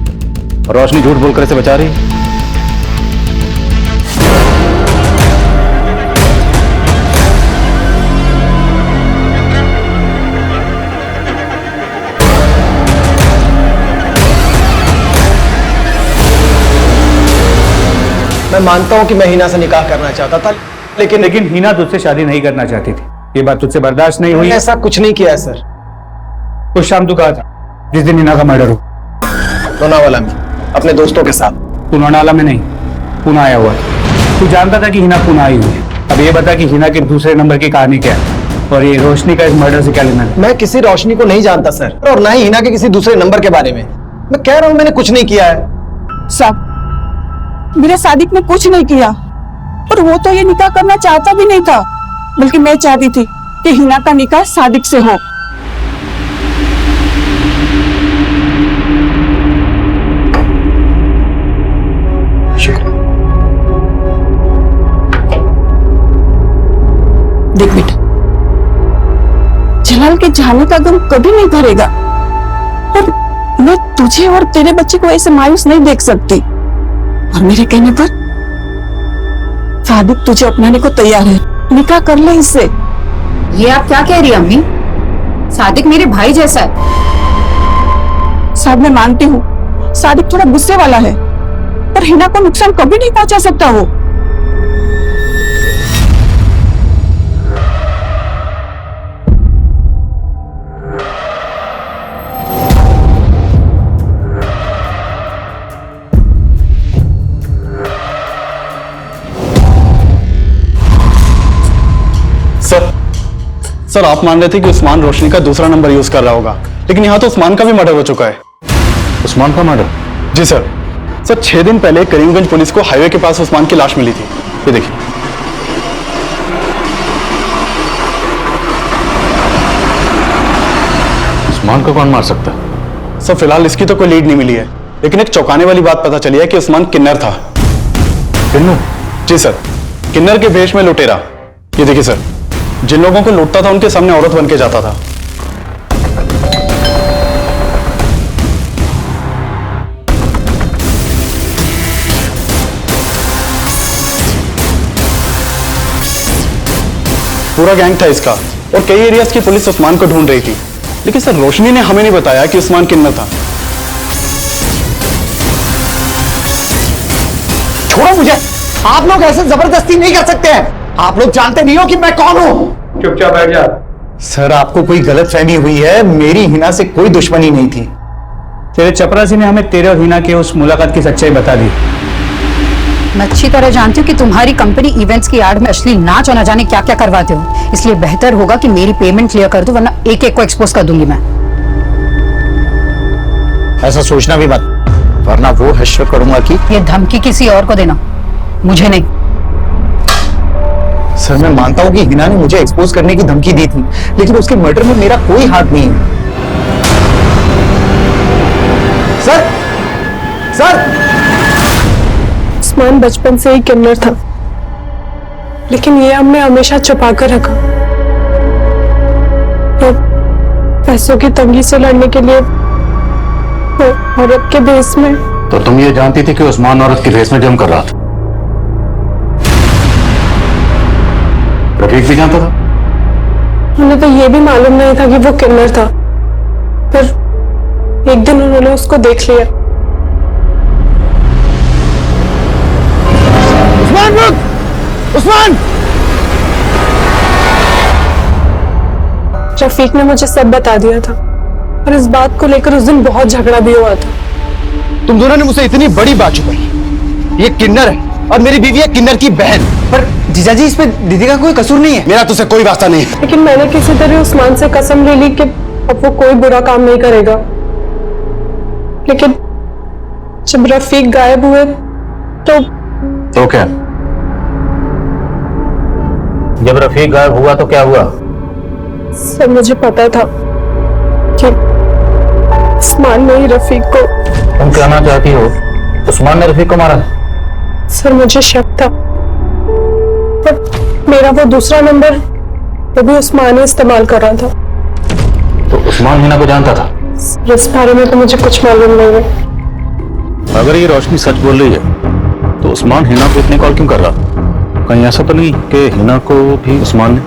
और रोशनी झूठ बोलकर इसे बचा रही है? मैं मानता हूं कि मैं हिना से निकाह करना चाहता था, लेकिन हिना तुझसे शादी नहीं करना चाहती थी। ये बात तुझसे बर्दाश्त नहीं हुई? ऐसा कुछ नहीं किया है सर। उस शाम तू कहा था जिस दिन हिना का मर्डर हो? लोनावाला में अपने दोस्तों के साथ। तू लोनावाला में नहीं, पुणे आया हुआ था। तू जानता था कि हिना पुणे आई हुई है। अब ये बता कि हिना के दूसरे नंबर की कहानी क्या है और ये रोशनी का इस मर्डर से क्या लेना है? मैं किसी रोशनी को नहीं जानता सर, और ना ही हिना के किसी दूसरे नंबर के बारे में। मैं कह रहा हूं मैंने कुछ नहीं किया है। साहब मेरे सादिक ने कुछ नहीं किया और वो तो ये निकाह करना चाहता भी नहीं था, बल्कि मैं चाहती थी कि हिना का निकाह सादिक से हो। देख बेटा, जलाल के जाने का गम कभी नहीं भरेगा और मैं तुझे और तेरे बच्चे को ऐसे मायूस नहीं देख सकती। और मेरे कहने पर सादिक तुझे अपनाने को तैयार है, निकाह कर ले इससे। ये आप क्या कह रही हैं अम्मी? सादिक मेरे भाई जैसा है। साहब मैं मानती हूँ सादिक थोड़ा गुस्से वाला है, पर हिना को नुकसान कभी नहीं पहुंचा सकता वो। सर आप मान रहे थे कि उस्मान रोशनी का दूसरा नंबर यूज कर रहा होगा, लेकिन यहाँ तो उस्मान का भी मर्डर हो चुका है। उस्मान का मर्डर? जी सर। 6 दिन पहले करीमगंज पुलिस को हाईवे के पास उस्मान की लाश मिली थी। ये देखिए। उस्मान को कौन मार सकता है? सर फिलहाल इसकी तो कोई लीड नहीं मिली है, लेकिन एक चौंकाने वाली बात पता चली है कि उस्मान किन्नर था। किन्नर? जी सर, किन्नर के भेष में लुटेरा। ये देखिए सर, जिन लोगों को लूटता था उनके सामने औरत बन के जाता था। पूरा गैंग था इसका और कई एरियाज की पुलिस उस्मान को ढूंढ रही थी, लेकिन सर रोशनी ने हमें नहीं बताया कि उस्मान किन्नर था। छोड़ो मुझे, आप लोग ऐसे जबरदस्ती नहीं कर सकते हैं। आप लोग जानते नहीं हो कि मैं कौन हूं। चुपचाप बैठ जा। सर आपको कोई गलतफहमी हुई है, मेरी हिना से कोई दुश्मनी नहीं थी। तेरे चपरासी ने हमें तेरे और हिना के उस मुलाकात की सच्चाई बता दी। मैं अच्छी तरह जानती हूँ कि तुम्हारी कंपनी इवेंट्स की आड़ में अश्लील नाच और न जाने क्या क्या करवाते हो, इसलिए बेहतर होगा कि मेरी पेमेंट क्लियर कर दो, वरना एक एक को एक्सपोज कर दूंगी मैं। ऐसा सोचना भी मत, वरना वो हश्र करूंगा कि ये धमकी किसी और को देना, मुझे नहीं। सर मैं मानता हूं कि हिना ने मुझे एक्सपोज करने की धमकी दी थी, लेकिन उसके मर्डर में मेरा कोई हाथ नहीं है। सर सर उस्मान बचपन से ही किन्नर था, लेकिन ये हमने हमेशा छुपा कर रखा। और पैसों की तंगी से लड़ने के लिए वो औरत के भेष में। तो तुम ये जानती थी कि उस्मान औरत के भेष में जम कर रहा था? रफीक भी जानता था? उन्हें तो ये भी मालूम नहीं था कि वो किन्नर था, पर एक दिन उन्होंने उसको देख लिया। उस्मान रुक! उस्मान! रफीक ने मुझे सब बता दिया था और इस बात को लेकर उस दिन बहुत झगड़ा भी हुआ था। तुम दोनों ने मुझसे इतनी बड़ी बात छुपाई। ये किन्नर है और मेरी बीवी है किन्नर की बहन। पर जीजाजी इस पे दीदी का कोई कसूर नहीं है। मेरा तुझसे कोई वास्ता नहीं है। लेकिन मैंने किसी तरह उस्मान से कसम ले ली कि अब वो कोई बुरा काम नहीं करेगा। लेकिन जब रफीक गायब हुए तो क्या? जब रफीक गायब हुआ तो क्या हुआ? सर मुझे पता था कि उस्मान ने ही रफीक को। तुम कहना चाहती हो उस्मान ने रफीक को मारा? सर मुझे शक था, पर मेरा वो दूसरा नंबर वो भी उस्मान ही इस्तेमाल कर रहा था। तो उस्मान हिना को जानता था? इस बारे में तो मुझे कुछ मालूम नहीं है। अगर ये रोशनी सच बोल रही है तो उस्मान हिना को इतने कॉल क्यों कर रहा? कहीं ऐसा तो नहीं कि हिना को भी उस्मान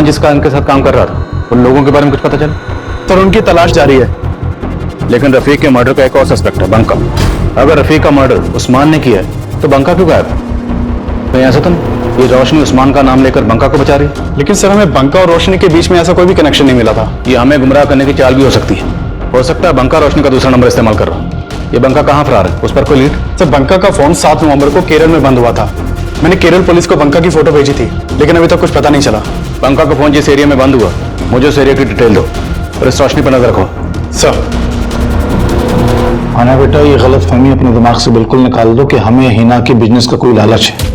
जिसका इनके साथ काम कर रहा था उन लोगों के बारे में कुछ पता चला? तो उनकी तलाश जारी है। लेकिन रफीक के मर्डर का एक और सस्पेक्ट है, बंका। अगर रफीक का मर्डर उस्मान ने किया है तो बंका क्यों गायब है? कहीं ऐसा तो नहीं ये रोशनी उस्मान का नाम लेकर बंका को बचा रही है? लेकिन सर हमें बंका और रोशनी के बीच में ऐसा कोई भी कनेक्शन नहीं मिला था। ये हमें गुमराह करने की चाल भी हो सकती है। हो सकता है बंका रोशनी का दूसरा नंबर इस्तेमाल कर रहा। ये बंका कहाँ फरार है, उस पर कोई लीड? सर बंका का फोन 7 नवंबर को केरल में बंद हुआ था। मैंने केरल पुलिस को बंका की फोटो भेजी थी, लेकिन अभी तक कुछ पता नहीं चला। बंका का फोन जिस एरिया में बंद हुआ मुझे उस एरिया की डिटेल दो और इस रोशनी पर नजर रखो। सर आना बेटा, ये गलत फहमी अपने दिमाग से बिल्कुल निकाल दो कि हमें हिना के बिजनेस का कोई लालच है।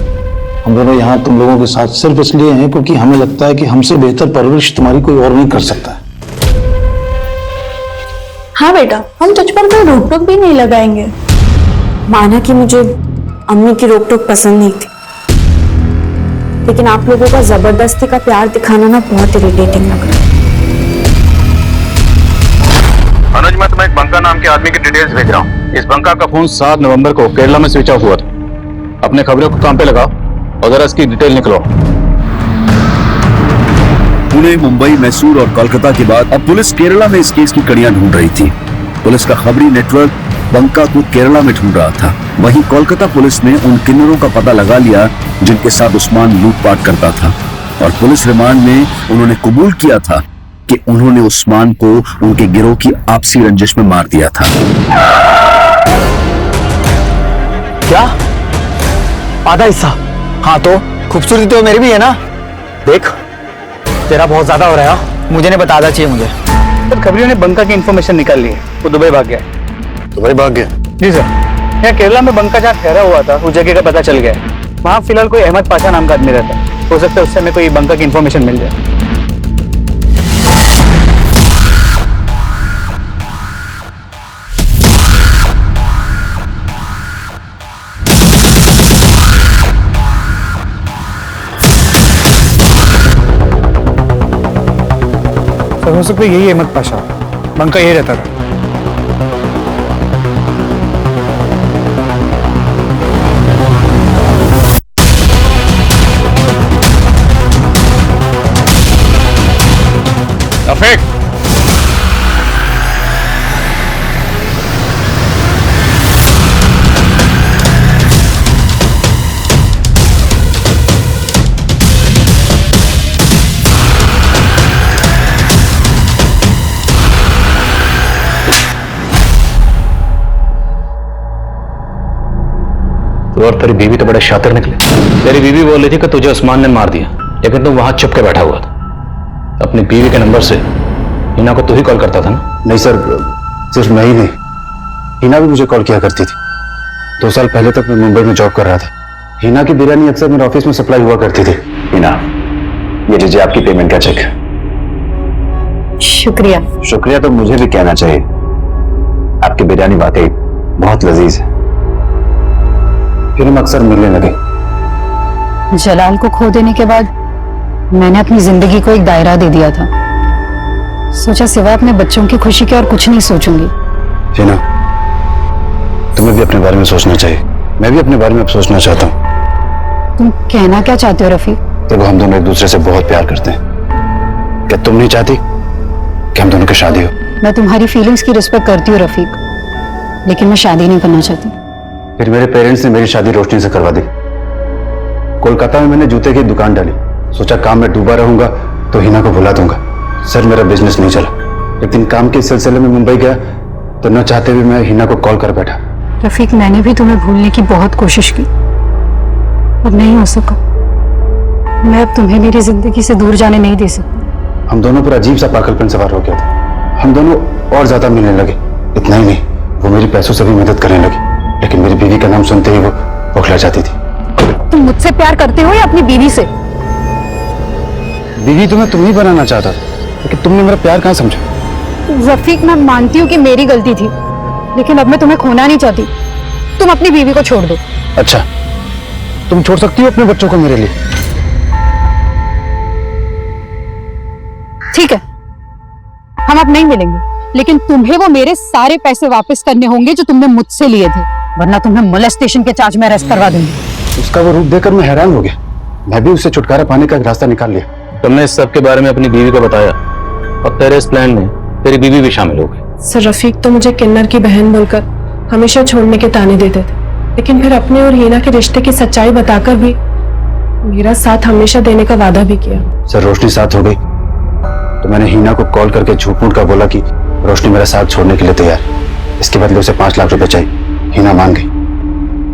हम दोनों यहाँ तुम लोगों के साथ सिर्फ इसलिए हैं क्योंकि हमें लगता है कि हमसे बेहतर परवरिश तुम्हारी कोई और नहीं कर सकता है। हाँ बेटा, हम तुझ पर कोई रोक टोक भी नहीं लगाएंगे। माना कि मुझे अम्मी की रोक टोक पसंद नहीं थी, लेकिन आप लोगों का जबरदस्ती का प्यार दिखाना ना बहुत इरिटेटिंग लग रहा है। अनुज, मैं तुम्हें एक बंका नाम के आदमी की डिटेल्स भेज रहा हूँ। इस बंका का फोन 7 नवंबर को केरला में स्विच ऑफ हुआ था। अपने खबरों को काम पे लगाओ और जरा इसकी डिटेल निकलो। पुणे, मुंबई, मैसूर और कोलकाता के बाद अब पुलिस केरला में इस केस की कड़ियां ढूंढ रही थी। पुलिस का खबरी नेटवर्क बंका को केरला में ढूंढ रहा था। वहीं कोलकाता पुलिस ने उन किन्नरों का पता लगा लिया जिनके साथ उस्मान लूटपाट करता था, और पुलिस रिमांड में उन्होंने कबूल किया था कि उन्होंने उस्मान को उनके गिरोह की आपसी रंजिश में मार दिया था। क्या? आधा हिस्सा? हाँ, तो खूबसूरती तो मेरी भी है ना। देख, तेरा बहुत ज्यादा हो रहा है, मुझे नहीं बताना चाहिए मुझे। सर, खबरियों ने बंका की इन्फॉर्मेशन निकाल ली है। वो दुबई भाग गया। दुबई भाग गया? जी सर। यहाँ केरला में बंका जहाँ ठहरा हुआ था उस जगह का पता चल गया है। वहाँ फिलहाल कोई अहमद पाशा नाम का आदमी रहता है। हो सकता है उससे हमें कोई बंका की इन्फॉर्मेशन मिल जाए। हो सकता है यही अहमद पाशा, बंका यही रहता था। रफीक, और तेरी बीवी तो बड़े शातिर निकले। तेरी बीवी बोल रही थी कि तुझे उस्मान ने मार दिया, लेकिन तुम वहां छुप के बैठा हुआ था। अपनी बीवी के नंबर से हिना को तू ही कॉल करता था ना? नहीं सर, सिर्फ मैं ही नहीं, हिना भी मुझे कॉल किया करती थी। 2 साल पहले तक मैं मुंबई में जॉब कर रहा था। हिना की बिरयानी अक्सर मेरे ऑफिस में सप्लाई हुआ करती थी। हिना, ये लीजिए आपकी पेमेंट का चेक। शुक्रिया। शुक्रिया तो मुझे भी कहना चाहिए। आपकी बिरयानी वाकई बहुत लजीज है। फिर हम अक्सर मिलने लगे। जलाल को खो देने के बाद मैंने अपनी जिंदगी को एक दायरा दे दिया था। सोचा सिवा अपने बच्चों की खुशी के और कुछ नहीं सोचूंगी। हिना, तुम्हें भी अपने बारे में सोचना चाहिए। मैं भी अपने बारे में अब सोचना चाहता हूँ। तुम कहना क्या चाहते हो रफीक? देखो, हम दोनों एक दूसरे से बहुत प्यार करते हैं। क्या तुम नहीं चाहती कि हम दोनों की शादी हो? मैं तुम्हारी फीलिंग्स की रिस्पेक्ट करती हूँ रफीक, लेकिन मैं शादी नहीं करना चाहती। फिर मेरे पेरेंट्स ने मेरी शादी रोशनी से करवा दी। कोलकाता में मैंने जूते की दुकान डाली। सोचा काम में डूबा रहूंगा तो हिना को भुला दूंगा। सर, मेरा बिजनेस नहीं चला। लेकिन काम के सिलसिले में मुंबई गया तो न चाहते हुए मैं हिना को कॉल कर बैठा। रफीक, मैंने भी तुम्हें भूलने की बहुत कोशिश की, पर नहीं हो सका। मैं अब तुम्हें मेरी जिंदगी से दूर जाने नहीं दे सकती। हम दोनों पर अजीब सा पागलपन सवार हो गया था। हम दोनों और ज्यादा मिलने लगे। इतना ही नहीं, वो मेरी पैसों से भी मदद करने लगी, लेकिन मेरी बीवी का नाम सुनते ही वो बौखला जाती थी। तुम मुझसे प्यार करते हो या अपनी बीवी से? बीवी तो मैं तुम्हें बनाना चाहता था, लेकिन तुमने मेरा प्यार कहाँ समझा? रफीक, मैं मानती हूँ कि मेरी गलती थी, लेकिन अब मैं तुम्हें खोना नहीं चाहती। तुम अपनी बीवी को छोड़ दो। अच्छा, तुम छोड़ सकती हो अपने बच्चों को मेरे लिए? ठीक है, हम अब नहीं मिलेंगे, लेकिन तुम्हें वो मेरे सारे पैसे वापस करने होंगे जो तुमने मुझसे लिए थे, वरना तुम्हें मोलेस्टेशन के चार्ज में अरेस्ट करवा दूंगी। उसका वो रूप देखकर मैं हैरान हो गया। मैं भी उससे छुटकारा पाने का एक रास्ता निकाल लिया। तुमने इस सब के बारे में अपनी बीवी को बताया और तेरे इस प्लान में तेरी बीवी भी शामिल हो गई। सर, रफीक तो मुझे किन्नर की बहन बोलकर हमेशा छोड़ने के ताने देते थे, लेकिन फिर अपने और हिना के रिश्ते की सच्चाई बताकर भी मेरा साथ हमेशा देने का वादा भी किया। सर, रोशनी साथ हो गई तो मैंने हिना को कॉल करके झूठ मूठ का बोला कि रोशनी मेरा साथ छोड़ने के लिए तैयार। इसके बदले उसे 5 लाख रुपए चाहिए। हिना मान गई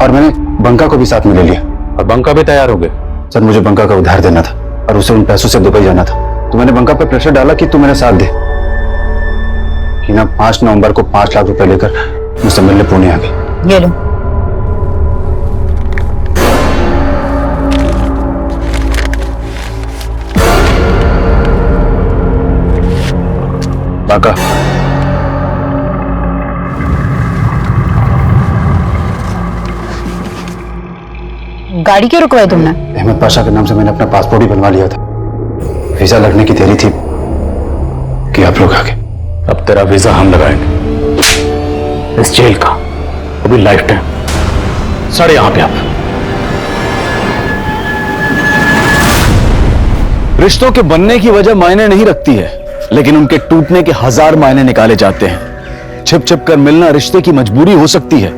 और मैंने बंका को भी साथ में ले लिया। और बंका भी तैयार हो गए? सर, मुझे बंका का उधार देना था और उसे उन पैसों से दुबई जाना था, तो मैंने बंका पर प्रेशर डाला कि तू मेरा साथ दे। हिना 5 नवंबर को 5 लाख रुपए लेकर मुझसे मिलने पुणे आ गई। ये लो। बाका। गाड़ी क्यों रुकवाई तुमने? अहमद पाशा के नाम से मैंने अपना पासपोर्ट ही बनवा लिया था। वीजा लगने की देरी थी कि आप लोग आ गए। अब तेरा वीजा हम लगाएंगे, इस जेल का, वो भी लाइफ टाइम। सर यहां पे आप। रिश्तों के बनने की वजह मायने नहीं रखती है, लेकिन उनके टूटने के 1000 मायने निकाले जाते हैं। छिप छिप कर मिलना रिश्ते की मजबूरी हो सकती है,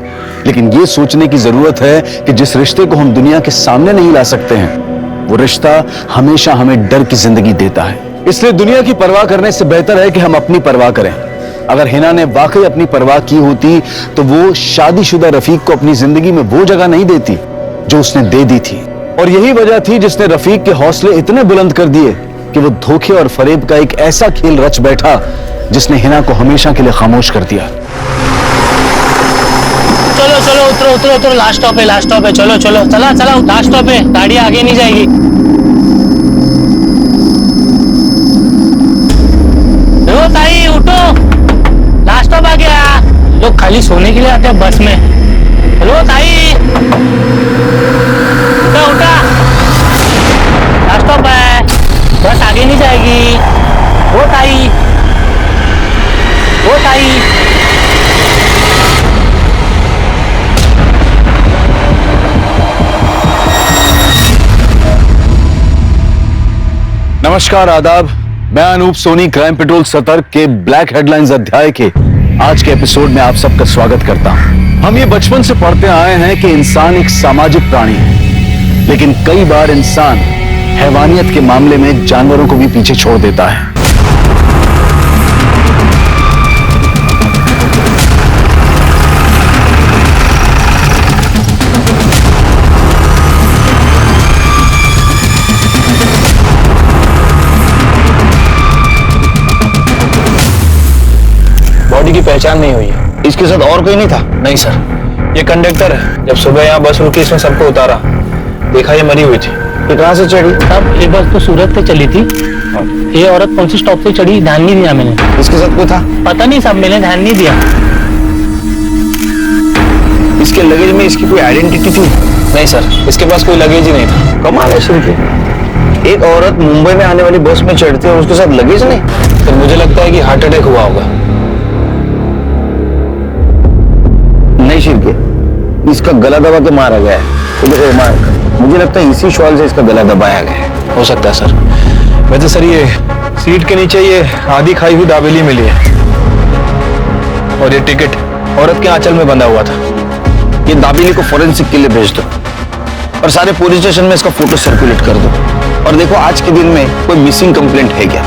लेकिन यह सोचने की जरूरत है कि जिस रिश्ते को हम दुनिया के सामने नहीं ला सकते हैं, वो रिश्ता हमेशा हमें डर की जिंदगी देता है। इसलिए दुनिया की परवाह करने से बेहतर है कि हम अपनी परवाह करें। अगर हिना ने वाकई अपनी परवाह की होती तो वो शादीशुदा रफीक को अपनी जिंदगी में वो जगह नहीं देती जो उसने दे दी थी। और यही वजह थी जिसने रफीक के हौसले इतने बुलंद कर दिए कि वो धोखे और फरेब का एक ऐसा खेल रच बैठा जिसने हिना को हमेशा के लिए खामोश कर दिया। चलो चलो उतरो उतरो उतरो, लास्ट स्टॉप है, लास्ट स्टॉप है, चलो चलो, चला चला, लास्ट स्टॉप है, गाड़ी आगे नहीं जाएगी। ओ ताई उठो, लास्ट स्टॉप आ गया। लोग खाली सोने के लिए आते हैं बस में। हेलो ताई, उठा उठा, लास्ट स्टॉप है, बस आगे नहीं जाएगी। ओ ताई, ओ ताई। नमस्कार, आदाब। मैं अनूप सोनी क्राइम पेट्रोल सतर्क के ब्लैक हेडलाइंस अध्याय के आज के एपिसोड में आप सबका स्वागत करता हूं। हम ये बचपन से पढ़ते आए हैं कि इंसान एक सामाजिक प्राणी है, लेकिन कई बार इंसान हैवानियत के मामले में जानवरों को भी पीछे छोड़ देता है। बॉडी की पहचान नहीं हुई है। इसके साथ और कोई नहीं था? नहीं सर। ये कंडक्टर है। जब सुबह यहाँ बस रुकी इसने सबको उतारा, देखा ये मरी हुई थी। ये कहाँ से चढ़ी? साहब ये बस तो सूरत से चली थी। ये औरत कौन सी स्टॉप से चढ़ी ध्यान नहीं दिया मैंने। इसके साथ कोई था? पता नहीं साहब, मैंने ध्यान नहीं दिया। इसके लगेज में इसकी कोई आइडेंटिटी थी? नहीं सर, इसके पास कोई लगेज ही नहीं था। कमाल है शिल्पी, एक औरत मुंबई में आने वाली बस में चढ़ती है और उसके साथ लगेज नहीं। तो मुझे लगता है कि हार्ट अटैक हुआ होगा। नहीं शिल्पी, इसका गला दबा के मारा गया है। मुझे लगता है इसी शॉल से इसका गला दबाया गया है। हो सकता है सर। वैसे सर ये सीट के नीचे ये आधी खाई हुई दाबेली मिली है और ये टिकट औरत के आंचल में बंधा हुआ था। ये दाबेली को फोरेंसिक के लिए भेज दो और सारे पुलिस स्टेशन में इसका फोटो सर्कुलेट कर दो। और देखो आज के दिन में कोई मिसिंग कंप्लेंट है क्या।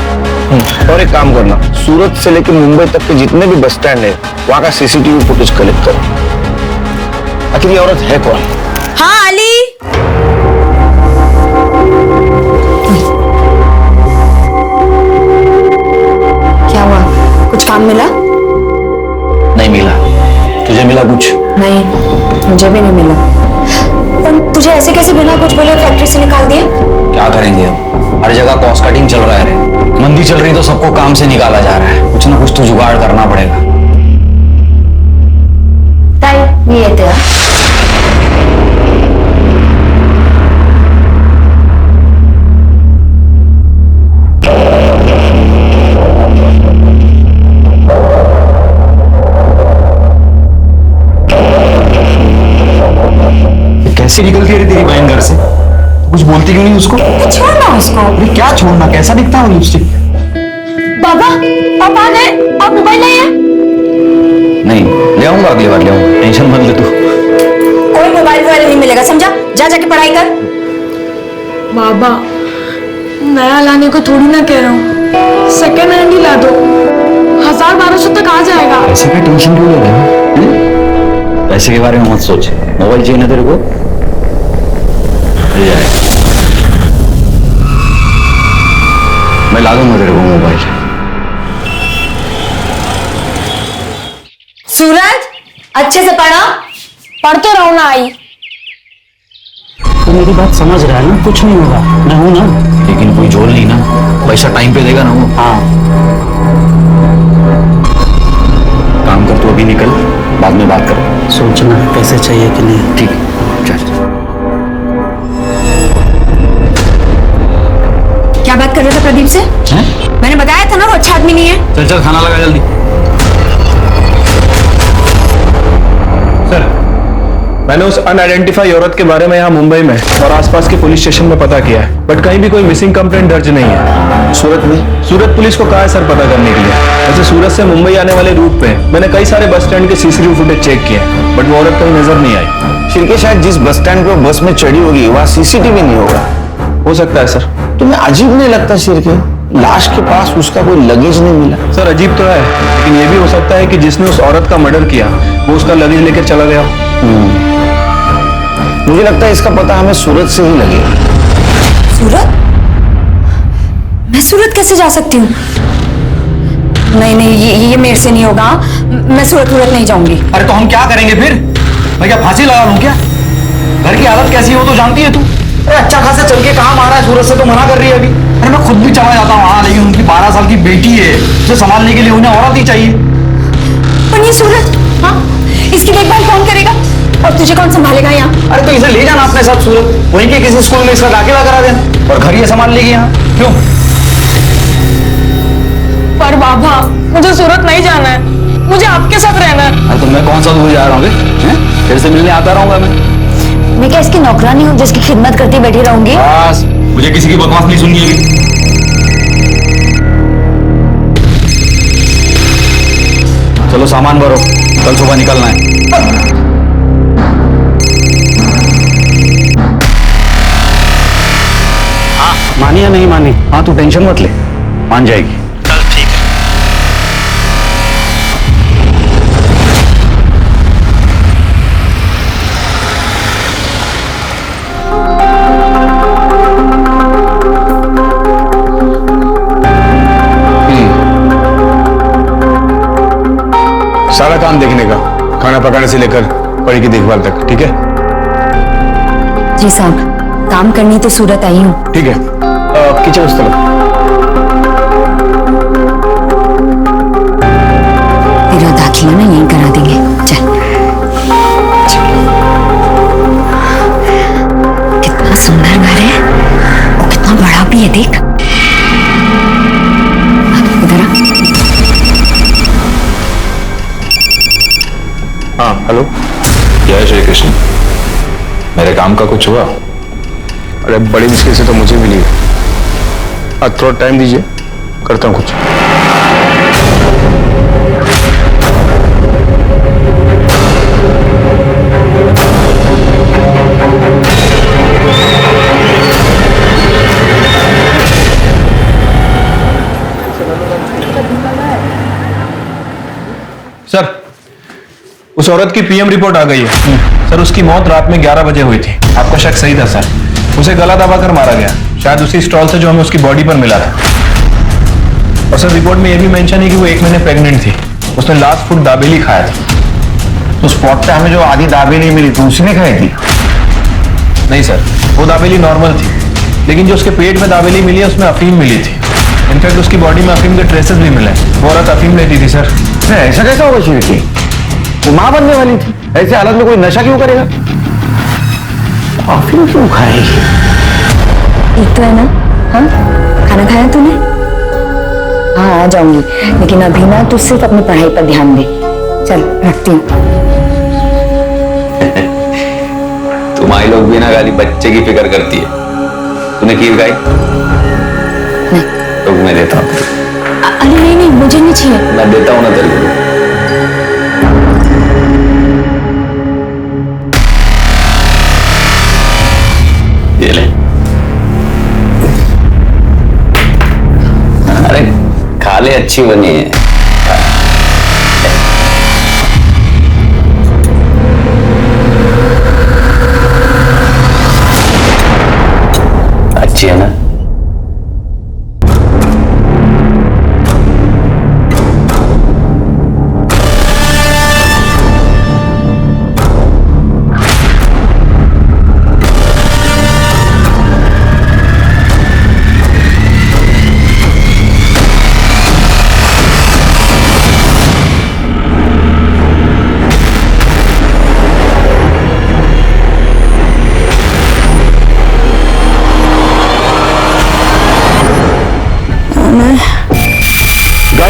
और एक काम करना, सूरत से लेकर मुंबई तक के जितने भी बस स्टैंड है वहां का सीसीटीवी फुटेज कलेक्ट करो। आखिर ये औरत है कौन? हाँ अली। क्या हुआ, कुछ काम मिला? नहीं मिला। तुझे मिला कुछ? नहीं, मुझे भी नहीं मिला। पर तुझे ऐसे कैसे बिना कुछ बोले फैक्ट्री से निकाल दिया? क्या करेंगे अब, हर जगह कॉस्ट कटिंग चल रहा है। मंदी चल रही तो सबको काम से निकाला जा रहा है। कुछ ना कुछ तो जुगाड़ करना पड़ेगा। ताई ये तेरा। कैसे निकलती है तेरी बहन घर से? कुछ बोलती क्यों नहीं उसको? छोड़ना उसको। अरे क्या छोड़ना, कैसा दिखता है वो लिपस्टिक? बाबा आप आ गए, आप मोबाइल नहीं है? नहीं ले आऊंगा, अगली बार ले आऊंगा, टेंशन मत ले तू। कोई मोबाइल नहीं मिलेगा, समझा? जा जाके पढ़ाई कर। बाबा नया लाने को थोड़ी ना कह रहा हूँ, सेकेंड हैंड ही ला दो। 1000-1200 तक आ जाएगा। पैसे का टेंशन क्यों ले रहे हो? पैसे के बारे में मत सोच, मोबाइल चाहिए ना तेरे को, ले जाएगा। मैं ला दूंगा तेरे को मोबाइल। सूरज अच्छे से पढ़ा। पढ़ तो रहो ना आई। तो मेरी बात समझ रहा है ना, कुछ नहीं होगा, मैं हूं ना। लेकिन कोई झोल नहीं ना, पैसा टाइम पे देगा ना वो। हाँ अभी निकल, बाद में बात करो। सोचना पैसे चाहिए कि नहीं। ठीक है, चल। क्या बात कर रहे थे प्रदीप से? मैंने बताया था ना वो अच्छा आदमी नहीं है। चल चल, खाना लगा जल्दी। सर, मैंने उस अनआइडेंटिफाई औरत के बारे में यहाँ मुंबई में और आसपास के पुलिस स्टेशन में पता किया है, बट कहीं भी कोई मिसिंग कंप्लेंट दर्ज नहीं है। सूरत में? सूरत पुलिस को कहा है सर पता करने के लिए। वैसे सूरत से मुंबई आने वाले रूट पे मैंने कई सारे बस स्टैंड के सीसीटीवी फुटेज चेक किए, बट वो औरत कहीं नजर नहीं आई। शिरके, शायद जिस बस स्टैंड पे बस में चढ़ी होगी वहाँ सीसीटीवी नहीं होगा। हो सकता है सर। तुम्हें अजीब नहीं लगता शिरके, लाश के पास उसका कोई लगेज नहीं मिला? सर अजीब तो है, लेकिन ये भी हो सकता है कि जिसने उस औरत का मर्डर किया वो उसका लगेज लेकर चला गया। मुझे लगता है इसका पता हमें सूरत से ही लगेगा। सूरत? मैं सूरत कैसे जा सकती हूँ? नहीं नहीं, ये मेरे से नहीं होगा। मैं सूरत नहीं जाऊंगी। अरे तो हम क्या करेंगे फिर? मैं क्या फांसी लगा लूं क्या? घर की हालत कैसी हो तो जानती है तू। अरे अच्छा खासा चल के कहाँ मारा है, सूरत से तो मना कर रही है अभी। अरे मैं खुद भी चला जाता हूँ वहां, लेकिन उनकी 12 साल की बेटी है, उसे संभालने के लिए उन्हें औरत ही चाहिए। पर ये सूरत, हाँ, इसकी देखभाल कौन करेगा और तुझे कौन संभालेगा यहाँ? अरे तो इसे ले जाना अपने साथ सूरत, वहीं के किसी स्कूल में इसका दाखिला करा देना और घर ही संभाल लेगी यहाँ। क्यों? पर बाबा, मुझे सूरत नहीं जाना है, मुझे आपके साथ रहना है। अरे तो मैं कौन सा दूर जा रहा हूँ? फिर से मिलने आता रहूंगा मैं क्या इसकी नौकरानी हूँ जिसकी खिदमत करती बैठी रहूंगी? बस, मुझे किसी की बकवास नहीं सुननी है। चलो सामान भरो, कल सुबह निकलना है। मानी या नहीं मानी? हाँ, तू टेंशन मत ले, मान जाएगी। चल ठीक है। सारा काम देखने का, खाना पकाने से लेकर परी की देखभाल तक, ठीक है? जी साहब, काम करनी तो सूरत आई हूँ। ठीक है, किचन उस तरफ। तेरा दाखिला ना यहीं करा देंगे। चल। कितना सुंदर घर है और कितना बड़ा भी है, देख। इधर आ। हाँ हेलो, जय श्री कृष्ण। मेरे काम का कुछ हुआ? अरे बड़ी मुश्किल से तो मुझे मिली। आज थोड़ा टाइम दीजिए, करता हूँ कुछ। सर, उस औरत की पीएम रिपोर्ट आ गई है। सर, उसकी मौत रात में 11 बजे हुई थी। आपका शक सही था सर, उसे गला दबाकर मारा गया, शायद उसी स्टॉल से जो हमें उसकी बॉडी पर मिला था। और सर, रिपोर्ट में यह भी मेंशन है कि वो 1 महीने प्रेग्नेंट थी। उसने लास्ट फूड दाबेली खाया था। तो स्पॉट पे हमें जो आधी दाबेली मिली थी उसी ने खाई थी? नहीं सर, वो दाबेली नॉर्मल थी, लेकिन जो उसके पेट में दाबेली मिली है उसमें अफीम मिली थी। इनफैक्ट उसकी बॉडी में अफीम के ट्रेसेस भी मिले। वो औरत अफीम लेती थी सर। ऐसा कैसा होगा शिरके? वो मां बनने वाली थी, ऐसे हालत में कोई नशा क्यों करेगा? अफीम क्यों खाएगी? ठीक तो है ना? हाँ, खाना खाया तूने? हाँ, आ जाऊंगी, लेकिन अभी ना तू सिर्फ अपनी पढ़ाई पर ध्यान दे। चल, रखती हूँ। तुम्हारी लोग भी ना खाली बच्चे की फिक्र करती है। तूने खीर खाई? नहीं। तो मैं देता हूँ। अरे नहीं नहीं, मुझे नहीं चाहिए। मैं देता हूँ ना तेरे को। ये ले। अरे खा ले, अच्छी बनी है। अच्छी है ना?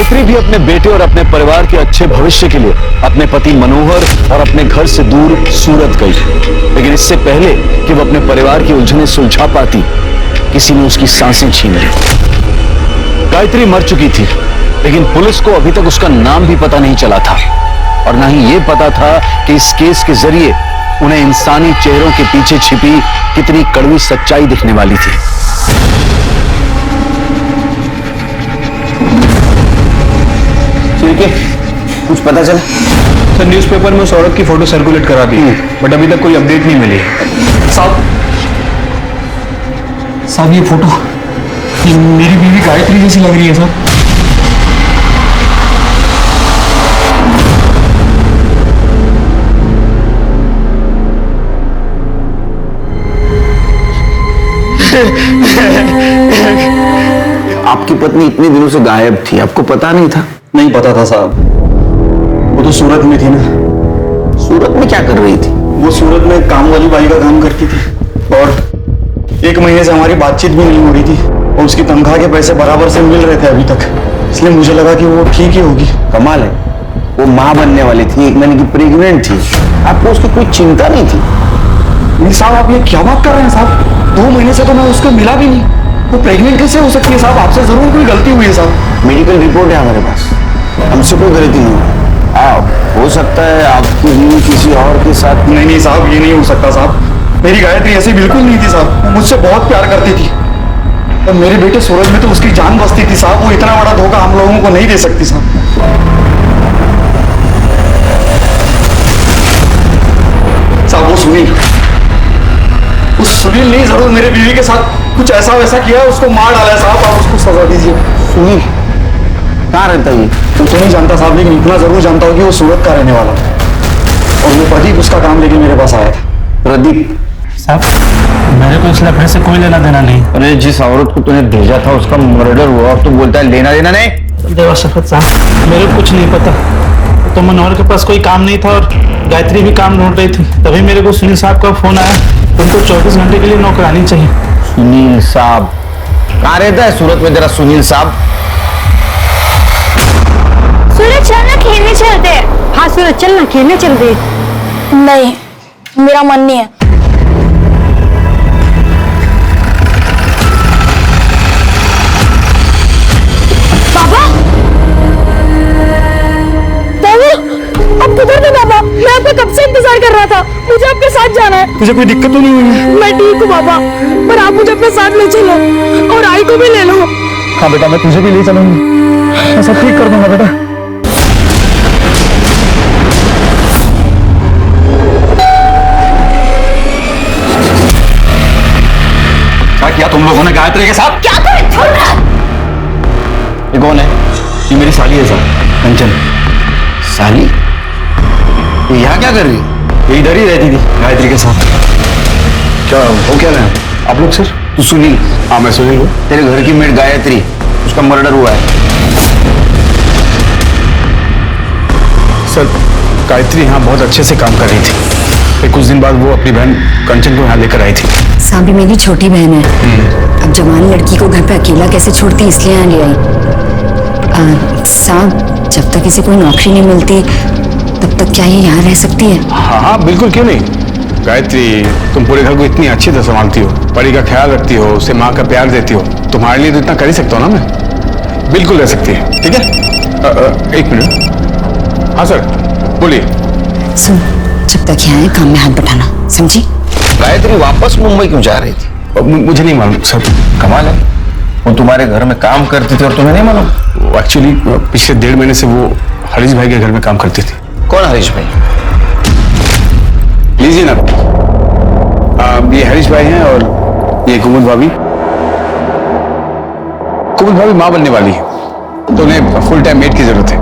गायत्री भी अपने बेटे और अपने परिवार के अच्छे भविष्य के लिए अपने पति मनोहर और अपने घर से दूर सूरत गई। लेकिन इससे पहले कि वो अपने परिवार की उलझनें सुलझा पाती, किसी ने उसकी सांसें छीन ली। गायत्री मर चुकी थी, लेकिन पुलिस को अभी तक उसका नाम भी पता नहीं चला था और ना ही ये पता था कि इस केस के जरिए उन्हें इंसानी चेहरों के पीछे छिपी कितनी कड़वी सच्चाई दिखने वाली थी। ठीक है, कुछ पता चला? सर न्यूज़पेपर में उस औरत की फोटो सर्कुलेट करा दी, बट अभी तक कोई अपडेट नहीं मिली। साहब ये फोटो मेरी बीवी गायत्री जैसी लग रही है साहब। आपकी पत्नी इतने दिनों से गायब थी, आपको पता नहीं था? नहीं पता था साहब, वो तो सूरत में थी ना। सूरत में क्या कर रही थी? वो सूरत में काम वाली बाई का काम करती थी और 1 महीने से हमारी बातचीत भी नहीं हो रही थी और उसकी तनख्वाह के पैसे बराबर से मिल रहे थे अभी तक, इसलिए मुझे लगा कि वो ठीक ही होगी। कमाल है, वो माँ बनने वाली थी, 1 महीने की प्रेग्नेंट थी, आपको उसकी कोई चिंता नहीं थी? नहीं साहब, आप ये क्या बात कर रहे हैं साहब? 2 महीने से तो मैं उसको मिला भी नहीं, वो प्रेग्नेंट कैसे हो सकती है साहब? आपसे जरूर कोई गलती हुई है साहब। मेडिकल रिपोर्ट है हमारे पास, हमसे कोई गलती नहीं हुई। हो सकता है आपकी बीवी किसी और के साथ। नहीं साहब, ये नहीं हो सकता साहब, मेरी गायत्री ऐसी बिल्कुल नहीं थी साहब, वो मुझसे बहुत प्यार करती थी और मेरे बेटे सूरज में तो उसकी जान बसती थी साहब। वो इतना बड़ा धोखा हम लोगों को नहीं दे सकती साहब। साहब वो सुनील नहीं, जरूर मेरे बीवी के साथ कुछ ऐसा वैसा किया है, उसको मार डाला है साहब, आप उसको सजा दीजिए। सुनील कहाँ रहता है? वो तो नहीं जानता साहब, लेकिन इतना जरूर जानता हूँ कि वो सूरत का रहने वाला और वो प्रदीप उसका काम लेके मेरे पास आया था। प्रदीप साहब, मेरे को इस लफड़े से कोई लेना देना नहीं। अरे जिस औरत को तूने भेजा था उसका मर्डर हुआ और तू बोलता है लेना देना नहीं? देवा शफत साहब, मेरे को कुछ नहीं पता, तो मनोहर के पास कोई काम नहीं था और गायत्री भी काम ढूंढ रही थी, तभी मेरे को सुनील साहब का फोन आया, उनको 24 घंटे के लिए नौकरानी चाहिए। सुनील साहब कहाँ रहता है सूरत में? जरा सुनील साहब। सूरज चलना खेलने चलते हैं। हाँ सूरज चलना खेलने चलते हैं। नहीं, मेरा मन नहीं है। बाबा, अब किधर थे बाबा? मैं आपका कब से इंतजार कर रहा था, मुझे आपके साथ जाना है। तुझे कोई दिक्कत तो नहीं हुई है? मैं ठीक हूँ बाबा, पर आप मुझे अपने साथ ले चलो और आई को भी ले लो। हाँ बेटा, मैं तुझे भी ले चलूंगी, मैं सब ठीक कर दूंगा बेटा। क्या किया तुम लोगों ने गायत्री के साथ? क्या कर छोड़ रहा? ये कौन है? ये मेरी साली है साहब, कंचन। साली? ये यहाँ क्या कर रही है? ये इधर ही रहती थी गायत्री के साथ। क्या हो क्या रहे हैं आप लोग? सर तू सुनील? हाँ मैं सुनील हूँ। तेरे घर की मेड गायत्री, उसका मर्डर हुआ है। सर गायत्री यहाँ बहुत अच्छे से काम कर रही थी, फिर कुछ दिन बाद वो अपनी बहन कंचन को यहाँ लेकर आई थी। साबी मेरी छोटी बहन है, अब जवान लड़की को घर पे अकेला कैसे छोड़ती, इसलिए यहाँ ले आई। साहब जब तक इसे कोई नौकरी नहीं मिलती तब तक क्या ये यहाँ रह सकती है? हाँ हाँ बिल्कुल, क्यों नहीं। गायत्री तुम पूरे घर को इतनी अच्छी तरह संभालती हो, परी का ख्याल रखती हो, उसे माँ का प्यार देती हो, तुम्हारे लिए तो इतना कर ही सकता हूँ ना मैं। बिल्कुल रह सकती है, ठीक है। 1 मिनट। हाँ सर बोलिए। सुन, जब तक यहाँ है काम में हाथ बटाना, समझी? गायत्री वापस मुंबई क्यों जा रही थी? मुझे नहीं मालूम सर। कमाल है, वो तुम्हारे घर में काम करती थी और तुम्हें नहीं मालूम? एक्चुअली पिछले 1.5 महीने से वो हरीश भाई के घर में काम करती थी। कौन हरीश भाई? लीजिए ना, ये हरीश भाई हैं और ये कुमुद भाभी। कुमुद भाभी माँ बनने वाली है, तो उन्हें फुल टाइम मेड की जरूरत है।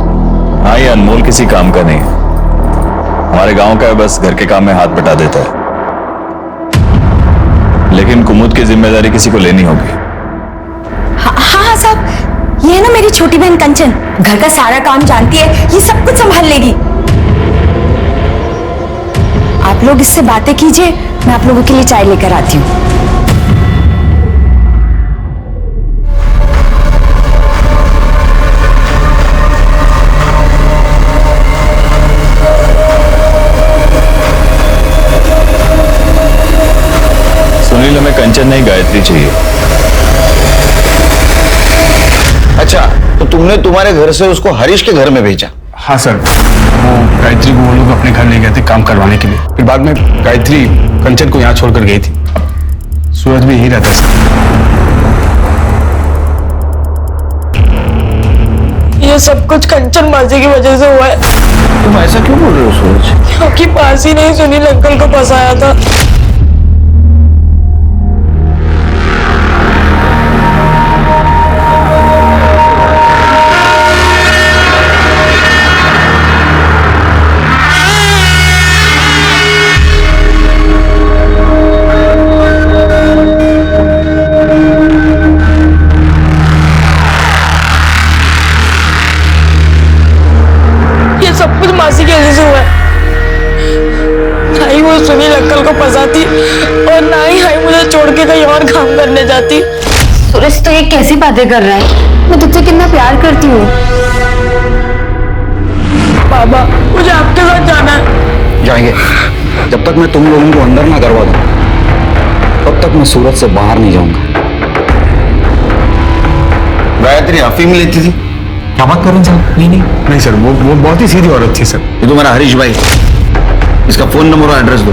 हाँ, ये अनमोल किसी काम का नहीं, हमारे गांव का है, बस घर के काम में हाथ बटा देता है। लेकिन कुमुद की जिम्मेदारी किसी को लेनी होगी। हाँ साहब, ये है ना मेरी छोटी बहन कंचन, घर का सारा काम जानती है, ये सब कुछ संभाल लेगी। आप लोग इससे बातें कीजिए, मैं आप लोगों के लिए चाय लेकर आती हूँ। नहीं गायत्री चाहिए। अच्छा, तो तुमने तुम्हारे घर से उसको हरीश के घर में भेजा? हाँ सर, वो गायत्री को वो लोग अपने घर ले गए थे काम करवाने के लिए। फिर बाद में गायत्री कंचन को यहाँ छोड़कर गई थी। अब सूरज भी यही रहता है सर। ये सब कुछ कंचन बाजी की वजह से हुआ है। तुम ऐसा क्यों बोल रहे हो सूरज? क्योंकि पासी ने सुनील अंकल को फंसाया था। सब कुछ मासी की वजह से हुआ है। ना ही वो सुनील अंकल को फंसाती और ना ही हाई मुझे छोड़ के कहीं और काम करने जाती। सूरज तो ये कैसी बातें कर रहा है? मैं तुझसे कितना प्यार करती हूँ। बाबा, मुझे आपके साथ जाना है। जाएंगे। जब तक मैं तुम लोगों को अंदर ना करवा दूं, तब तक मैं सूरत से बाहर नहीं जाऊंगा। गायत्री अफीम लेती थी? क्या बात कर रहे हैं साहब? नहीं सर, वो बहुत ही सीधी औरत थी सर। ये तुम्हारा हरीश भाई, इसका फोन नंबर और एड्रेस दो।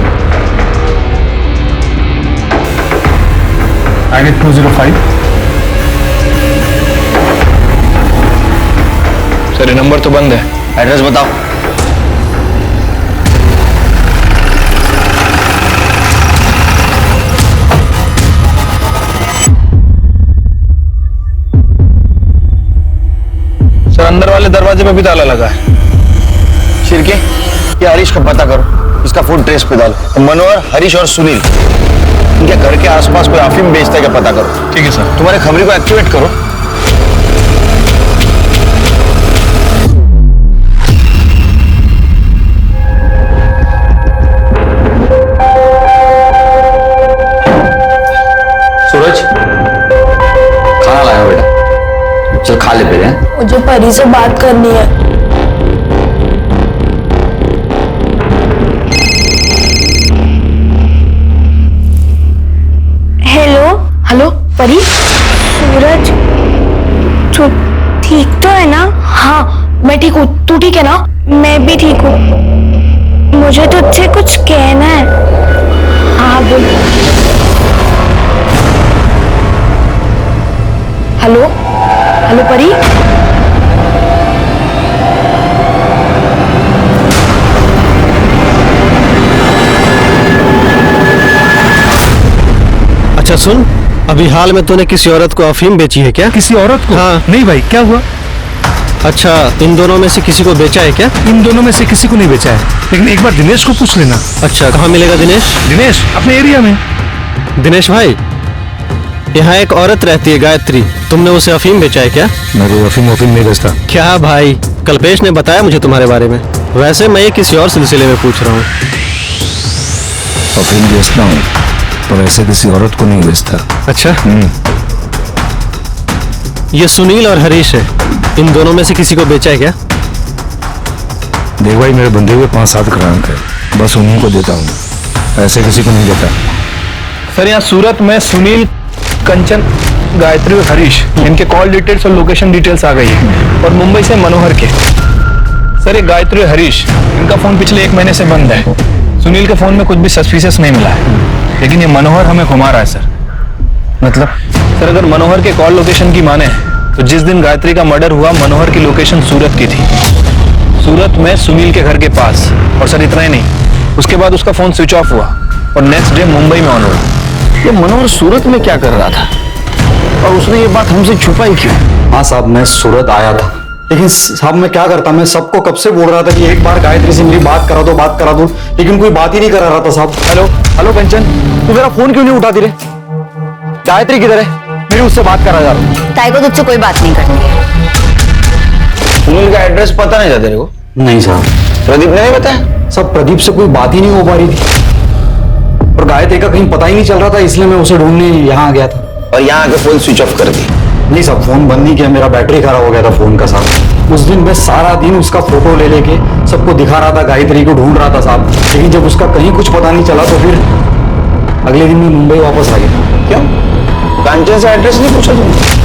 980205। सर ये नंबर तो बंद है। एड्रेस बताओ। सर अंदर वाले दरवाजे पे भी ताला लगा है। शिरके, ये हरीश का पता करो, इसका फोन ट्रेस पे डालो। मनोहर, हरीश और सुनील, इनके घर के आसपास कोई अफीम बेचता है क्या पता करो। ठीक है सर। तुम्हारे खबरी को एक्टिवेट करो। सूरज, खाना लाया बेटा, चल खा ले पहले। मुझे परी से बात करनी है। हेलो हेलो परी। सूरज, तू ठीक तो है ना? हाँ मैं ठीक हूँ, तू ठीक है ना? मैं भी ठीक हूँ। मुझे तुझसे कुछ कहना है। हाँ बोल। हेलो हेलो परी। अच्छा सुन, अभी हाल में तूने किसी औरत को अफीम बेची है क्या? किसी औरत को? हाँ। नहीं भाई, क्या हुआ? अच्छा, इन दोनों में से किसी को बेचा है क्या? इन दोनों में से किसी को नहीं बेचा है, लेकिन एक बार दिनेश को पूछ लेना। अच्छा, कहाँ मिलेगा दिनेश? दिनेश अपने एरिया में। दिनेश भाई, यहाँ एक औरत रहती है गायत्री, तुमने उसे अफीम बेचा है क्या? मैं कोई अफीम नहीं बेचता। क्या भाई, कल्पेश ने बताया मुझे तुम्हारे बारे में। वैसे मैं ये किसी और सिलसिले में पूछ रहा हूँ। अफीम बेचता हूँ पर ऐसे किसी औरत को नहीं बेचता। अच्छा, ये सुनील और हरीश है, इन दोनों में से किसी को बेचा है क्या? देख भाई, मेरे बंधे हुए 5-7 ग्राहक है, बस उन्हीं को देता हूँ, ऐसे किसी को नहीं देता। सर यहाँ सूरत में सुनील, कंचन, गायत्री और हरीश, इनके कॉल डिटेल्स और लोकेशन डिटेल्स आ गई है। और मुंबई से मनोहर के। सर ये गायत्री और हरीश, इनका फोन पिछले 1 महीने से बंद है। सुनील के फोन में कुछ भी सस्पिशियस नहीं मिला है, लेकिन ये मनोहर हमें घुमा रहा है सर। मतलब? सर अगर मनोहर के कॉल लोकेशन की माने तो जिस दिन गायत्री का मर्डर हुआ, मनोहर की लोकेशन सूरत की थी, सूरत में सुनील के घर के पास। और सर इतना ही नहीं, उसके बाद उसका फोन स्विच ऑफ हुआ और नेक्स्ट डे मुंबई में ऑन हुआ। ये मनोहर सूरत में क्या कर रहा था और उसने ये बात हमसे छुपाई क्यों? हाँ साहब, मैं सूरत आया था, लेकिन साहब मैं क्या करता, मैं सबको कब से बोल रहा था कि एक बार गायत्री से मेरी बात करा दो, लेकिन कोई बात ही नहीं करा रहा था साहब। हेलो हेलो कंचन, तू मेरा फोन क्यों नहीं उठाती रे? गायत्री किधर है? मेरी उससे बात करा जा रहा। ताई को तुझसे कोई बात नहीं करनी है। सुनील का एड्रेस पता नहीं था तेरे को? नहीं साहब। प्रदीप ने नहीं बताया? सब प्रदीप से कोई बात ही नहीं हो पा रही थी और गायत्री का कहीं पता ही नहीं चल रहा था, इसलिए मैं उसे ढूंढने यहाँ आ गया था। और यहाँ आके फोन स्विच ऑफ कर दी? नहीं साहब, फोन बंद नहीं किया, मेरा बैटरी खराब हो गया था फोन का साहब। उस दिन मैं सारा दिन उसका फोटो ले लेके सबको दिखा रहा था, गायत्री को ढूंढ रहा था साहब, लेकिन जब उसका कहीं कुछ पता नहीं चला तो फिर अगले दिन मैं मुंबई वापस आ गया। क्यों? कांचन से एड्रेस नहीं पूछा तुमने?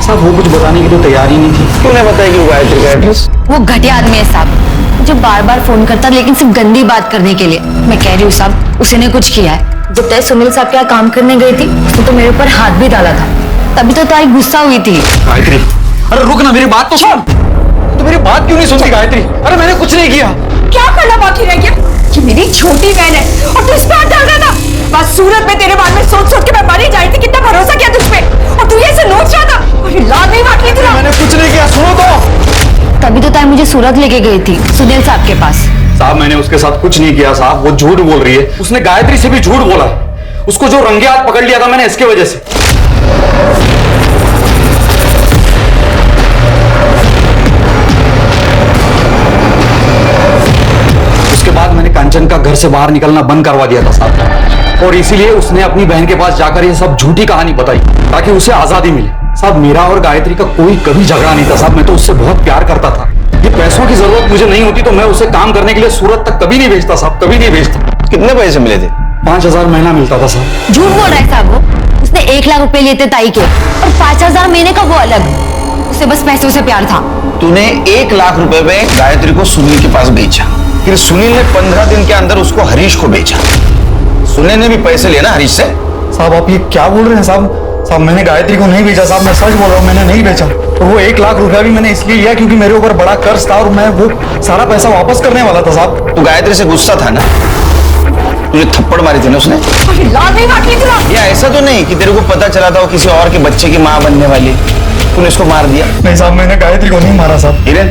साहब वो कुछ बताने की तो तैयार ही नहीं थी। क्यों नहीं बताएगी वो गायत्री का एड्रेस? वो घटिया आदमी है साहब, जो बार बार फोन करता लेकिन सिर्फ गंदी बात करने के लिए। मैं कह रही हूँ साहब, उसने कुछ किया है। जब तय सुनील साहब के यहाँ काम करने गई थी उसने तो मेरे ऊपर हाथ भी डाला था, तभी तो ताई गुस्सा हुई थी। गायत्री, अरे रुक ना, मेरी बात तो सुन। तो मेरी बात क्यों नहीं सुनती गायत्री? अरे मैंने कुछ नहीं किया। क्या करना बाकी रह गया? कि मेरी छोटी बहन है और तू इस पे हाथ डाल रहा था। बस सूरत में तेरे बारे में सोच सोच के मैं मरी जा रही थी। कितना भरोसा किया तुझ पे, और तू ये से नोच रहा था। और लाल नहीं बांट ली थी ना। मैंने कुछ नहीं किया, सुनो तो। तभी तो ताई मुझे सूरत लेके गई थी सुनील साहब के पास। साहब मैंने उसके साथ कुछ नहीं किया साहब, वो झूठ बोल रही है। उसने गायत्री से भी झूठ बोला। उसको जो रंगे हाथ पकड़ लिया था मैंने इसके वजह से। उसके बाद मैंने कांचन का घर से बाहर निकलना बंद करवा दिया था साहब, और इसीलिए उसने अपनी बहन के पास जाकर ये सब झूठी कहानी बताई ताकि उसे आजादी मिले। साहब मेरा और गायत्री का कोई कभी झगड़ा नहीं था साहब, मैं तो उससे बहुत प्यार करता था। ये पैसों की जरूरत मुझे नहीं होती तो मैं उसे काम करने के लिए सूरत तक कभी नहीं भेजता साहब, कभी नहीं भेजता। कितने पैसे मिले थे? 5,000 महीना मिलता था साहब। झूठ बोल रहा है साहब, वो उसने 1 लाख रुपए लिए थे ताई के, और 5,000 महीने का वो अलग। उसे बस पैसों से प्यार था। तूने 1 लाख रुपए में गायत्री को सुनील के पास बेचा, फिर सुनील ने 15 दिन के अंदर उसको हरीश को बेचा। सुनील ने भी पैसे लिए ना हरीश से? साहब आप ये क्या बोल रहे हैं साहब? साहब मैंने गायत्री को नहीं बेचा साहब, मैं सच बोल रहा हूँ, मैंने नहीं बेचा। और वो 1 लाख रुपया भी मैंने इसलिए लिया क्योंकि मेरे ऊपर बड़ा कर्ज था और मैं वो सारा पैसा वापस करने वाला था साहब। तू गायत्री से गुस्सा था ना? तुझे थप्पड़ मारी थी ना उसने? लाल नहीं बांट ली थी ना। या ऐसा तो नहीं कि तेरे को पता चला था वो किसी और के बच्चे की माँ बनने वाली, तूने इसको मार दिया? नहीं साहब मैंने गायत्री को नहीं मारा साहब। हिरेन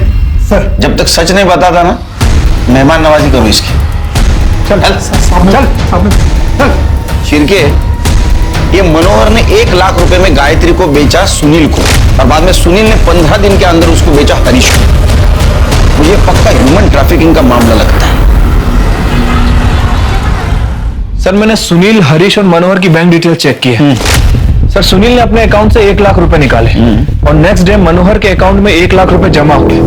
सर, जब तक सच नहीं बताता ना, मेहमान नवाजी करो इसकी। चल चल चल। शिरके, ये मनोहर ने 1 लाख रुपए में गायत्री को बेचा सुनील को, और बाद में सुनील ने 15 दिन के अंदर उसको बेचा हरीश को। मुझे पक्का ह्यूमन ट्रैफिकिंग का मामला लगता है। सर मैंने सुनील, हरीश और मनोहर की बैंक डिटेल चेक की है। सर सुनील ने अपने अकाउंट से 1 लाख रुपए निकाले और नेक्स्ट डे मनोहर के अकाउंट में 1 लाख रुपए जमा हुए।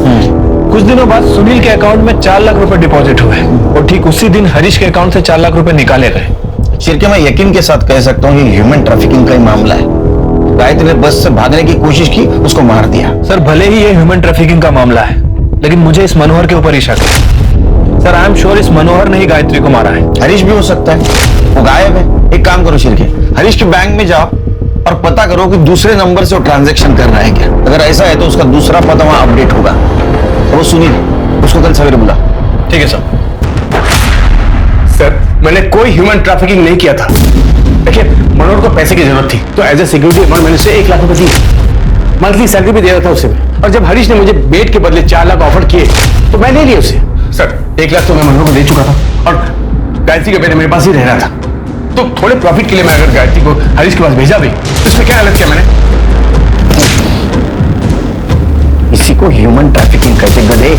कुछ दिनों बाद सुनील के अकाउंट में 4 लाख रुपए डिपॉजिट हुए और ठीक उसी दिन हरीश के अकाउंट से 4 लाख रुपए निकाले गए। शिरके, मैं यकीन के साथ कह सकता हूँ कि ह्यूमन ट्रैफिकिंग का ही मामला है। गायत्री ने बस से भागने की कोशिश की, उसको मार दिया। सर भले ही ये ह्यूमन ट्रैफिकिंग का मामला है, लेकिन मुझे इस मनोहर के ऊपर ही शक है। सर आई एम श्योर इस मनोहर ने ही गायत्री को मारा है। हरीश भी हो सकता है, वो गायब है। एक काम करो शिरके, हरीश के बैंक में जाओ और पता करो कि दूसरे नंबर से वो ट्रांजैक्शन कर रहा है क्या। अगर ऐसा है तो उसका दूसरा पता वहां अपडेट होगा। वो सुनील, उसको कल सवेरे बुला। ठीक है सर। सर मैंने कोई ह्यूमन ट्रैफिकिंग नहीं किया था। देखिए मनोहर को पैसे की जरूरत थी तो एज ए सिक्योरिटी अमाउंट मैंने उसे 1 लाख रुपए दिए। मंथली सैलरी भी दे रहा था उसे, और जब हरीश ने मुझे बेड के बदले 4 लाख ऑफर किए तो मैं ले लिया उसे। सर 1 लाख तो मैं मनोहर को दे चुका था और गायत्री का बेटा मेरे पास ही रह रहा था, तो थोड़े प्रॉफिट के लिए मैं अगर गायत्री को हरीश के पास भेजा भी तो इसमें क्या गलत किया मैंने? इसी को ह्यूमन ट्रैफिकिंग कहते गधे।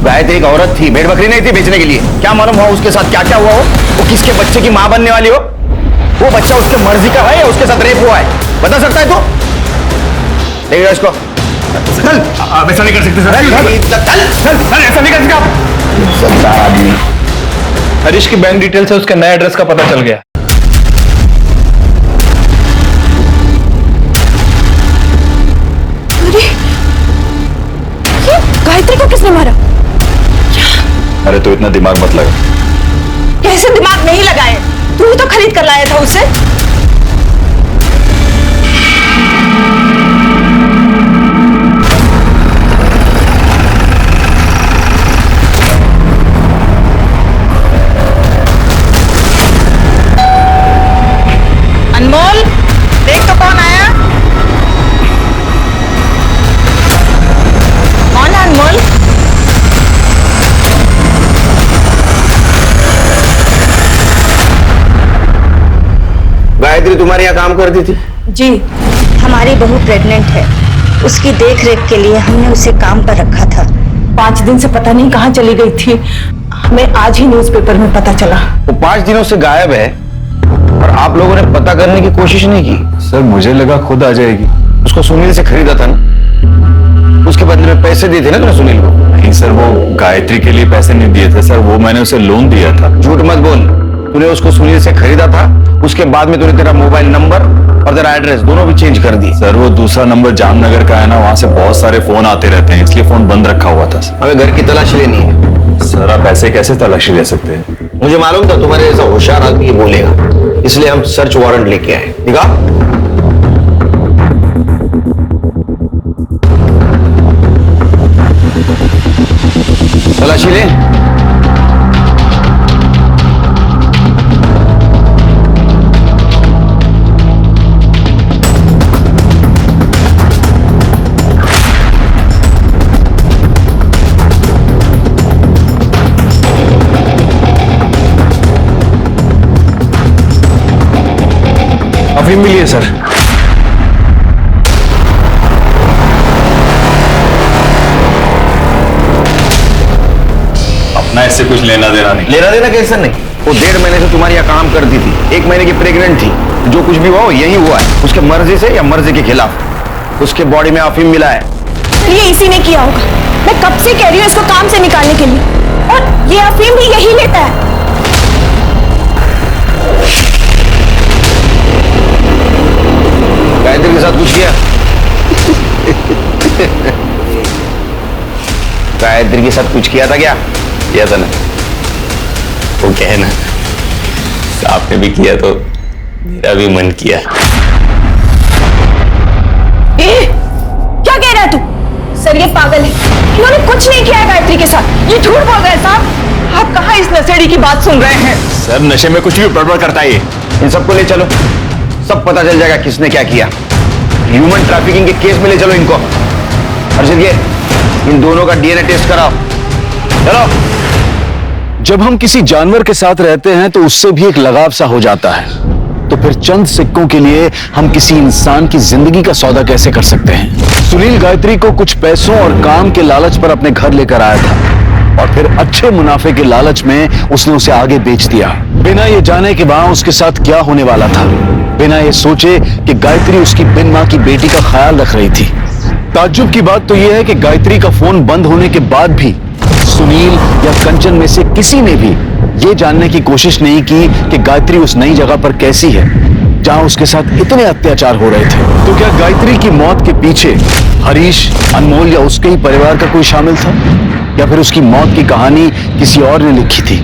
गायत्री एक औरत थी, भेड़ बकरी नहीं थी बेचने के लिए। क्या मालूम हुआ उसके साथ क्या क्या हुआ हो, वो किसके बच्चे की मां बनने वाली हो। वो बच्चा उसके मर्जी का है या उसके साथ रेप हुआ है, बता सकता है तू? देखिए इसको। चल, आप ऐसा नहीं कर सकते सर। ऐसा नहीं कर सकते आप। सरदार आदमी। हरीश की बैंक डिटेल से उसके नए एड्रेस का पता चल गया। अरे ये गायत्री को किसने मारा? अरे तो इतना दिमाग मत लगा। कैसे दिमाग नहीं लगाए? तू ही तो खरीद कर लाया था उसे। अनमोल देख तो कौन आया। कौन है अनमोल? गायत्री तुम्हारे यहाँ काम करती थी? जी, हमारी बहू प्रेग्नेंट है, उसकी देख रेख के लिए हमने उसे काम पर रखा था। 5 दिन से पता नहीं कहाँ चली गई थी, हमें आज ही न्यूज़पेपर में पता चला। वो 5 दिनों से गायब है और आप लोगों ने पता करने की कोशिश नहीं की। सर मुझे लगा खुद आ जाएगी। उसको सुनील से खरीदा था ना, उसके बदले में पैसे दिए थे ना तुमने सुनील को? नहीं सर, वो गायत्री के लिए पैसे नहीं दिए थे सर, वो मैंने उसे लोन दिया था। झूठ मत बोल, तूने उसको सुनील से खरीदा था, उसके बाद में तूने तेरा मोबाइल नंबर और तेरा एड्रेस दोनों भी चेंज कर दिए। सर वो दूसरा नंबर जामनगर का है ना, वहां से बहुत सारे फोन आते रहते हैं, इसलिए फोन बंद रखा हुआ था। हमें घर की तलाशी लेनी है। सर आप ऐसे कैसे तलाशी ले सकते हैं? मुझे मालूम था तुम्हारे जैसा होशियार आदमी ये बोलेगा, इसलिए हम सर्च वारंट लेके आए। दिखा। तलाशी ले। अफीम मिली है सर। अपना इससे कुछ लेना देना नहीं। लेना देना कैसे नहीं? वो 1.5 महीने से तुम्हारी यहाँ काम करती थी, 1 महीने की प्रेग्नेंट थी। जो कुछ भी हुआ वो यही हुआ है, उसके मर्जी से या मर्जी के खिलाफ। उसके बॉडी में अफीम मिला है। ये इसी ने किया होगा। मैं कब से कह रही हूँ इसको काम से निकालने के लिए, और ये अफीम भी यही लेता है। गायत्री के साथ कुछ किया? गायत्री के साथ कुछ किया था क्या? किया था ना, वो क्या है ना, आपने भी किया तो मेरा भी मन किया। क्या कह रहा है तू? सर ये पागल है, इन्होंने कुछ नहीं किया है गायत्री के साथ। ये झूठ बोल रहा है साहब। आप कहाँ इस नशेड़ी की बात सुन रहे हैं? सर नशे में कुछ भी बड़बड़ करता है ये। इन सबको ले चलो, सब पता चल जाएगा किसने क्या किया। ह्यूमन ट्रैफिकिंग के केस में ले चलो इनको। अर्षित ये इन दोनों का डीएनए टेस्ट कराओ। चलो। जब हम किसी जानवर के साथ रहते हैं तो उससे भी एक लगाव सा हो जाता है, तो फिर चंद सिक्कों के लिए हम किसी इंसान की जिंदगी का सौदा कैसे कर सकते हैं? सुनील गायत्री को कुछ पैसों और काम के लालच पर अपने घर लेकर आया था, और फिर अच्छे मुनाफे के लालच में उसने उसे आगे बेच दिया, बिना ये जाने कि वहां उसके साथ क्या होने वाला था, बिना ये सोचे कि गायत्री उसकी बिन मां की बेटी का ख्याल रख रही थी। ताज्जुब की बात तो यह है कि गायत्री का फोन बंद होने के बाद भी सुनील या कंचन में से किसी ने भी ये जानने की कोशिश नहीं की कि गायत्री उस नई जगह पर कैसी है जहां उसके साथ इतने अत्याचार हो रहे थे। तो क्या गायत्री की मौत के पीछे हरीश, अनमोल या उसके ही परिवार का कोई शामिल था, या फिर उसकी मौत की कहानी किसी और ने लिखी थी?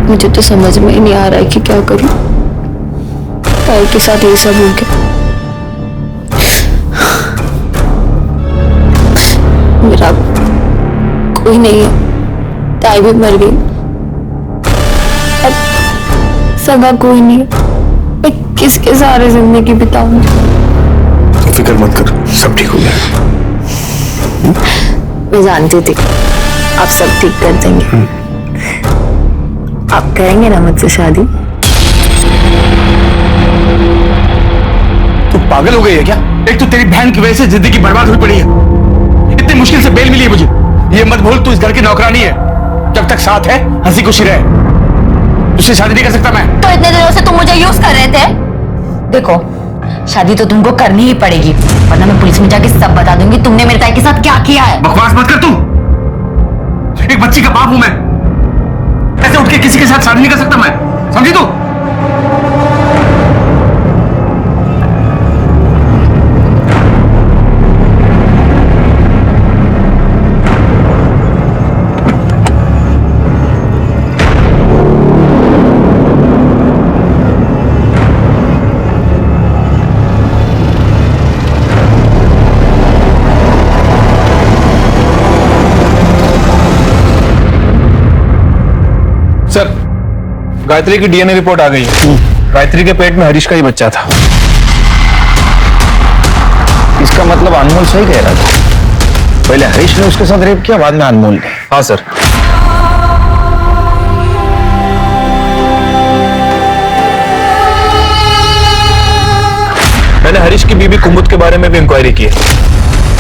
मुझे तो समझ में ही नहीं आ रहा है कि क्या करूं। ताई के साथ ये सब हो गया। मेरा कोई नहीं है, ताई भी मर गई, अब सगा कोई नहीं है। मैं किसके सहारे जिंदगी बिताऊं? फिक्र मत कर, सब ठीक हो जाएगा। मैं जानती थी आप सब ठीक कर देंगे। आप करेंगे ना मुझसे शादी? तू पागल हो गई है क्या? एक तो तेरी बहन की वजह से जिंदगी बर्बाद हुई पड़ी है, इतनी मुश्किल से बेल मिली है मुझे। ये मत भूल तू इस घर की नौकरानी है, जब तक साथ है हंसी खुशी रहे। तुझसे शादी नहीं कर सकता मैं। तो इतने दिनों से तुम मुझे यूज कर रहे थे। देखो शादी तो तुमको करनी ही पड़ेगी, वरना मैं पुलिस में जाके सब बता दूंगी तुमने मेरे ताई के साथ क्या किया है। बकवास मत कर तू, एक बच्ची का बाप हूं मैं, ऐसे उठ के किसी के साथ शादी नहीं कर सकता मैं, समझी तू? सर गायत्री की डीएनए रिपोर्ट आ गई है। गायत्री के पेट में हरीश का ही बच्चा था। इसका मतलब अनमोल सही कह रहा था, पहले हरीश ने उसके साथ रेप किया, बाद में अनमोल ने। हाँ सर। मैंने हरीश की बीबी कुमुद के बारे में भी इंक्वायरी की है।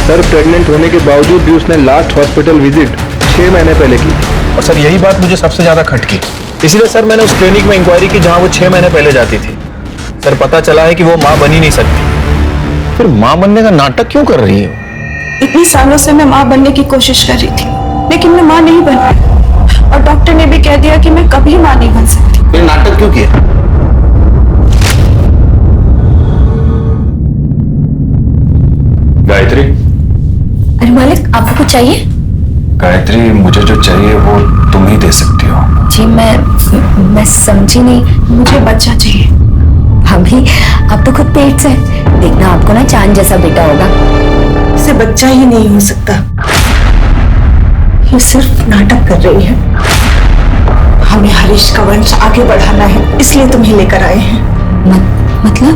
सर प्रेग्नेंट होने के बावजूद भी उसने लास्ट हॉस्पिटल विजिट 6 महीने पहले की, और सर यही बात मुझे सबसे ज्यादा खटकी, इसीलिए सर मैंने उस क्लिनिक में इंक्वायरी की जहां वो 6 महीने पहले जाती थी। सर पता चला है कि वो मां बन ही नहीं सकती। फिर मां बनने का नाटक क्यों कर रही हो? इतनी सालों से मैं माँ बनने की कोशिश कर रही थी, लेकिन मैं माँ नहीं बन पाई। और डॉक्टर ने भी कह कह दिया कि मैं कभी मां नहीं बन सकती। फिर नाटक क्यों किया? गायत्री, अरे मालिक, आपको कुछ चाहिए? गायत्री मुझे जो चाहिए वो तुम ही दे सकती हो। जी मैं समझी नहीं। मुझे बच्चा चाहिए। भाभी, आप तो खुद पेट से हैं। देखना आपको ना चांद जैसा बेटा होगा। इसे बच्चा ही नहीं हो सकता। ये सिर्फ नाटक कर रही है। हमें हरीश का वंश आगे बढ़ाना है, इसलिए तुम्हें लेकर आए हैं। मतलब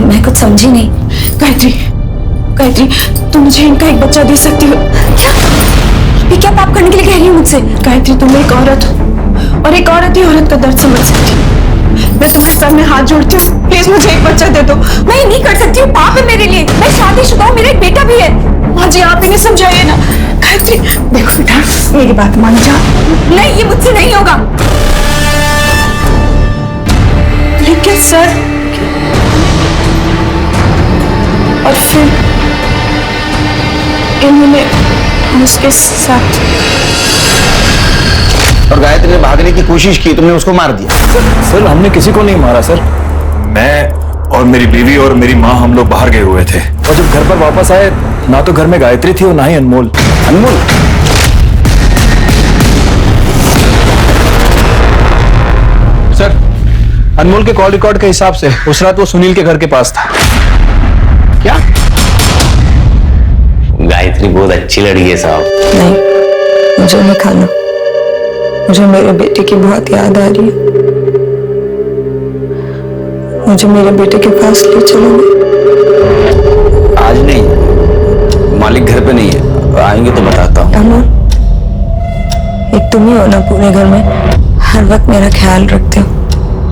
मैं कुछ समझी नहीं। गायत्री, गायत्री, तुम मुझे इनका एक बच्चा दे सकती हो? ये क्या पाप करने के लिए कह रही हो मुझसे? गायत्री, तुम एक औरत हो और एक औरत ही औरत का दर्द समझ सकती है। मैं तुम्हारे सामने हाथ जोड़ती हूँ, प्लीज मुझे एक बच्चा दे दो। मैं नहीं कर सकती हूँ, पाप है मेरे लिए। मैं शादीशुदा हूँ, मेरा एक बेटा भी है। माँ जी, आप इन्हें समझाइए ना। गायत्री, देखो बेटा, मेरी बात मान जा। नहीं, ये मुझसे नहीं होगा। लेकिन सर, और फिर इन्होंने उसके साथ। और गायत्री ने भागने की कोशिश की, तुमने उसको मार दिया। सर हमने किसी को नहीं मारा सर। मैं और मेरी बीवी और मेरी माँ, हम लोग बाहर गए हुए थे और जब घर पर वापस आए ना तो घर में गायत्री थी और ना ही अनमोल। अनमोल? सर अनमोल के कॉल रिकॉर्ड के हिसाब से उस रात वो सुनील के घर के पास था। क्या? गायत्री बहुत अच्छी लड़की है साहब। नहीं, मुझे न खा लो। मुझे मेरे बेटे की बहुत याद आ रही है। मुझे मेरे बेटे के पास ले चलोगे? आज नहीं, मालिक घर पे नहीं है, आएंगे तो बताता हूँ। अनमोल, एक तुम ही हो ना पूरे घर में हर वक्त मेरा ख्याल रखते हो?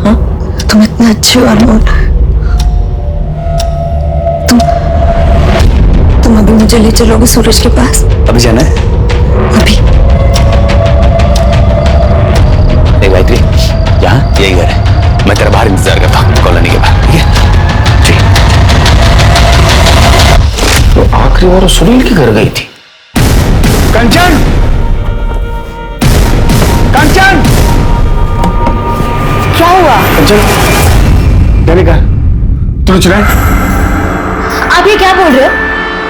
हाँ, तुम इतना अच्छे हो अनमोल। तुम अभी मुझे ले चलोगे सूरज के पास? अभी जाना है? अभी? गायत्री, यहाँ यही घर है। मैं तेरा बाहर इंतजार करता हूँ कॉलोनी के बाहर, ठीक है? तो आखिरी बार सुनील के घर गई थी। कंचन, कंचन, क्या हुआ? कंचन, क्या कहा? तूने चुराया? आप ये क्या बोल रहे हो?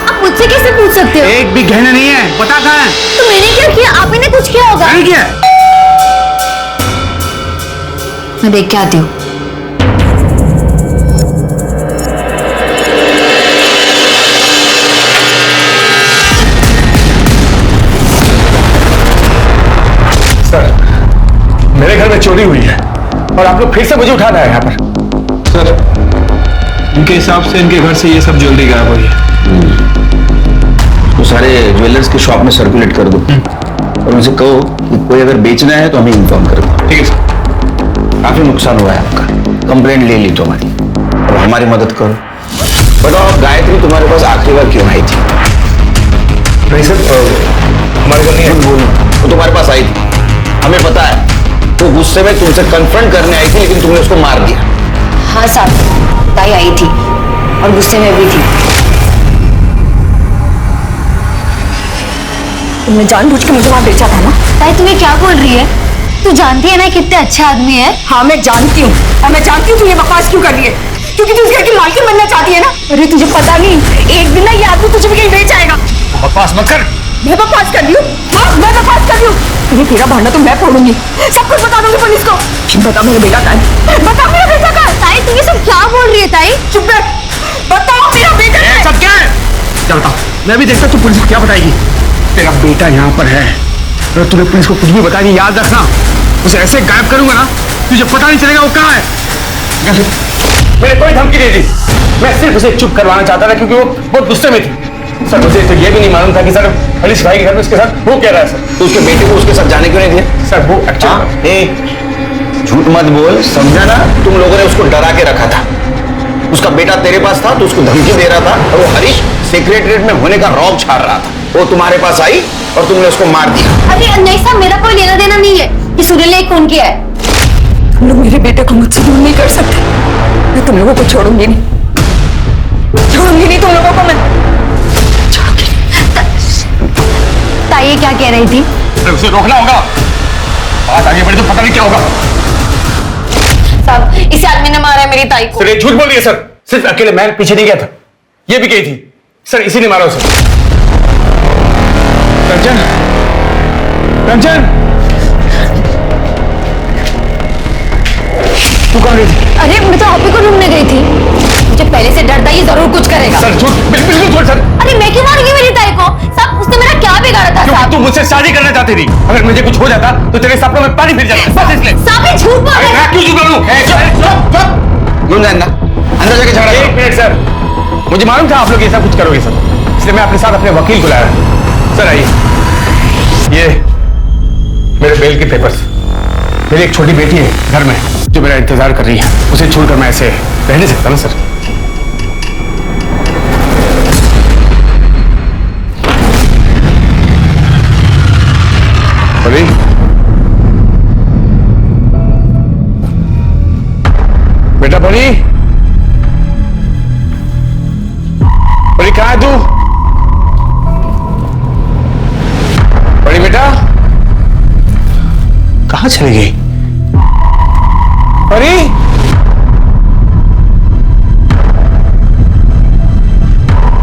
आप मुझसे कैसे पूछ सकते हो? एक भी गहना नहीं है, पता कहाँ है? तो मैंने क्या किया? आप ने कुछ किया होगा। मैंने किया? मैं देख के आती हूँ। सर, मेरे घर में चोरी हुई है और आप लोग फिर से मुझे उठाना है यहाँ पर। सर इनके हिसाब से इनके घर से ये सब ज्वेलरी गायब हुई है। तो सारे ज्वेलर्स की शॉप में सर्कुलेट कर दो और उनसे कहो कि कोई अगर बेचना है तो हमें इन्फॉर्म कर दो। ठीक है सर। काफी नुकसान हुआ है आपका, कंप्लेंट ले ली तुम्हारी, और हमारी मदद करो। बताओ गायत्री तुम्हारे पास आखिरी बार क्यों आई थी? नहीं सर, हमारे घर नहीं है। बोलो, वो तुम्हारे पास आई थी, हमें पता है। वो गुस्से में तुमसे कन्फ्रंट करने आई थी लेकिन तुमने उसको मार दिया। हाँ साहब, ताई आई थी और गुस्से में भी थी। तुमने जानबूझ के मुझे वहां बेचा था ना? ताई तुम्हें क्या बोल रही है? तू जानती है ना कितने अच्छा आदमी है। हाँ मैं जानती हूँ, और मैं जानती हूँ तू ये बकवास क्यों कर रही है, क्योंकि तू इस घर की मालकिन बनना चाहती है ना। अरे तुझे पता नहीं, एक दिन ना ये आदमी तुझे भी कहीं ले जाएगा। बकवास मत कर। मैं बकवास कर रही हूँ? हाँ मैं बकवास कर रही हूँ। ये तेरा भांडा तो मैं फोड़ूंगी, सब कुछ बता दूंगी पुलिस को। बता मेरा बेटा कहाँ है? बता मेरा बेटा कहाँ है? ताई तुम ये सब क्या बोल रही है ताई? चुप कर, बताओ मेरा बेटा कहाँ है? सब क्या है? क्या बताओ? मैं भी देखता तू पुलिस को क्या बताएगी। तेरा बेटा यहाँ पर है, अगर तूने पुलिस को कुछ भी बताया याद रखना, उसे ऐसे गायब करूंगा ना तुझे पता नहीं चलेगा वो कहाँ है। मैंने कोई धमकी नहीं दी, मैं सिर्फ उसे चुप करवाना चाहता था क्योंकि वो बहुत गुस्से में थी। सर मुझे तो ये भी नहीं मालूम था कि सर हरीश भाई के घर में उसके साथ वो कह रहा है। सर तो उसके बेटे को उसके साथ जाने क्यों नहीं दिया? सर वो एक्चुअली झूठ मत बोल, समझा ना? तुम लोगों ने उसको डरा के रखा था। उसका बेटा तेरे पास था तो उसको धमकी दे रहा था, और वो हरीश सेक्रेटरीट में होने का रौब छाड़ रहा था। वो तुम्हारे पास आई और तुमने उसको मार दिया। अरे नहीं साहब, मेरा कोई लेना देना नहीं है कि सुनील ने एक फोन किया है। तुम लोग मेरे बेटे को मुझसे दूर नहीं कर सकते। मैं तुम लोगों को छोड़ूंगी नहीं, छोड़ूंगी नहीं तुम लोगों को मैं। ताई ये क्या कह रही थी? उसे रोकना होगा। बात आगे बढ़ी तो पता नहीं क्या होगा। साहब, इस आदमी ने मारा है मेरी ताई को। सर ये झूठ बोल रही है सर, सिर्फ अकेले मैं पीछे नहीं गया था, ये भी गई थी सर, इसी ने मारा उसे। कंचन, कंचन, तू कहाँ गई थी? अरे मैं तो आप ही को ढूंढने गई थी, मुझे पहले से डर था ये जरूर कुछ करेगा। सर झूठ, बिल्कुल झूठ सर। अरे मैं क्यों मारूंगी मेरी ताई को? साहब उसने मेरा क्या बिगाड़ा था? क्योंकि तू मुझसे शादी करना चाहती थी, अगर मुझे कुछ हो जाता तो तेरे सपनों में पानी फिर जाता, बस इसलिए। साहब ये झूठ बोल रहे हैं। मैं क्यों झूठ बोलूं? क्यों जानना अंदर जाके झगड़ा। एक मिनट सर, मुझे मालूम था आप लोग ऐसा कुछ करोगे सर, इसलिए मैं अपने साथ अपने वकील को लाया। सर आइए, ये मेरे बेल के पेपर्स। मेरी एक छोटी बेटी है घर में जो मेरा इंतजार कर रही है, उसे छोड़कर मैं ऐसे रह नहीं सकता ना सर। परी, बेटा परी, परी कहाँ है तू? परी बेटा कहाँ चली गई? परी,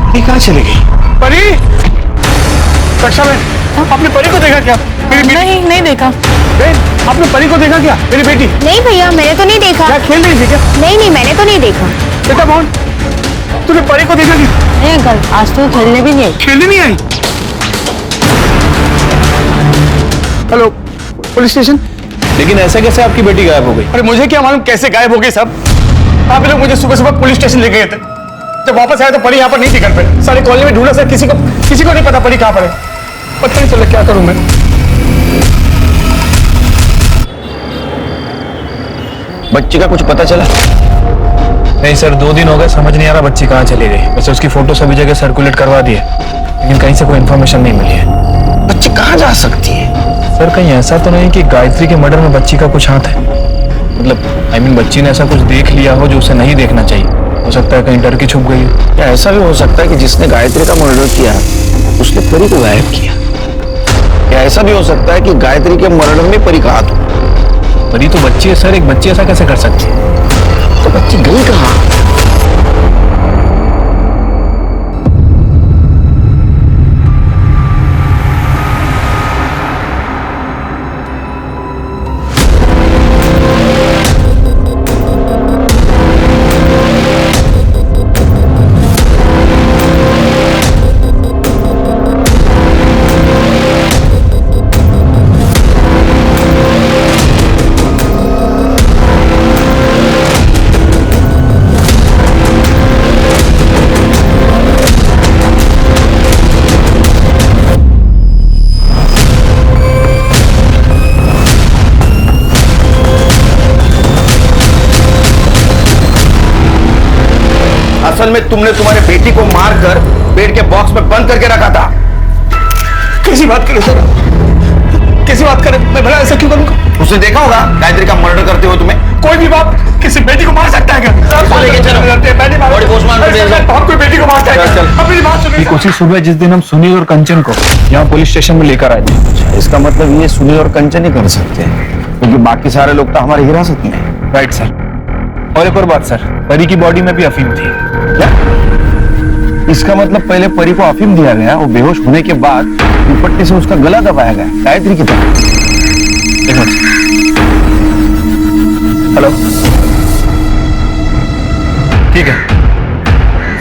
परी कहाँ चली गई? परी, रक्षा बहन, आपने परी को देखा क्या? नहीं देखा। बहन, आपने परी को देखा क्या? मेरी बेटी। नहीं भैया, मैंने तो नहीं देखा। क्या खेल रही थी क्या? नहीं मैंने तो नहीं देखा। बेटा मोहन, तूने परी को देखा क्या? नहीं अंकल, आज तो खेलने भी नहीं आई। खेलने नहीं आई? Hello, police station. लेकिन ऐसे कैसे आपकी बेटी गायब हो गई? अरे मुझे क्या मालूम कैसे गायब हो गई सब। आप लोग मुझे सुबह सुबह पुलिस स्टेशन लेके गए थे, जब वापस आया तो परी यहाँ पर नहीं थी घर पे। सारी कॉलोनी में ढूंढा सर, किसी को नहीं पता परी कहाँ पर है। पता नहीं चला क्या करूं मैं। बच्ची का कुछ पता चला? नहीं सर, 2 दिन हो गए, समझ नहीं आ रहा बच्ची कहाँ चली गई। वैसे उसकी फोटो सभी जगह सर्कुलेट करवा दी है, लेकिन कहीं से कोई इन्फॉर्मेशन नहीं मिली है। बच्ची कहाँ जा सकती है? सर कहीं ऐसा तो नहीं कि गायत्री के मर्डर में बच्ची का कुछ हाथ है? मतलब बच्ची ने ऐसा कुछ देख लिया हो जो उसे नहीं देखना चाहिए। हो सकता है कहीं डर के छुप गई हो। या ऐसा भी हो सकता है कि जिसने गायत्री का मर्डर किया उसने परी को गायब किया। या ऐसा भी हो सकता है कि गायत्री के मर्डर में परी का हाथ हो। परी तो बच्ची है सर, एक बच्ची ऐसा कैसे कर सकती है? तो बच्ची गई कहाँ? असल में तुमने तुम्हारे बेटी को मारकर बेड के बॉक्स में बंद करके रखा था। कैसी बात करे सर, कैसी बात करे? मैं भला ऐसा क्यों करूंगा? उसने देखा होगा गायत्री का मर्डर करते हुए तुम्हें। कोई भी बाप किसी बेटी को मार सकता है क्या? कोई बेटी को मारता है? अपनी बात सुनिए। उसी सुबह जिस दिन हम सुनील और कंचन को यहाँ पुलिस स्टेशन में लेकर आए थे। इसका मतलब ये सुनील और कंचन ही कर सकते हैं, क्योंकि बाकी सारे लोग तो हमारी हिरासत में हैं। Right sir. और एक और बात सर, परी की बॉडी में भी अफीम थी। क्या? इसका मतलब पहले परी को अफीम दिया गया, वो बेहोश होने के बाद दुपट्टे से उसका गला दबाया गया गायत्री की तरह। हेलो, ठीक है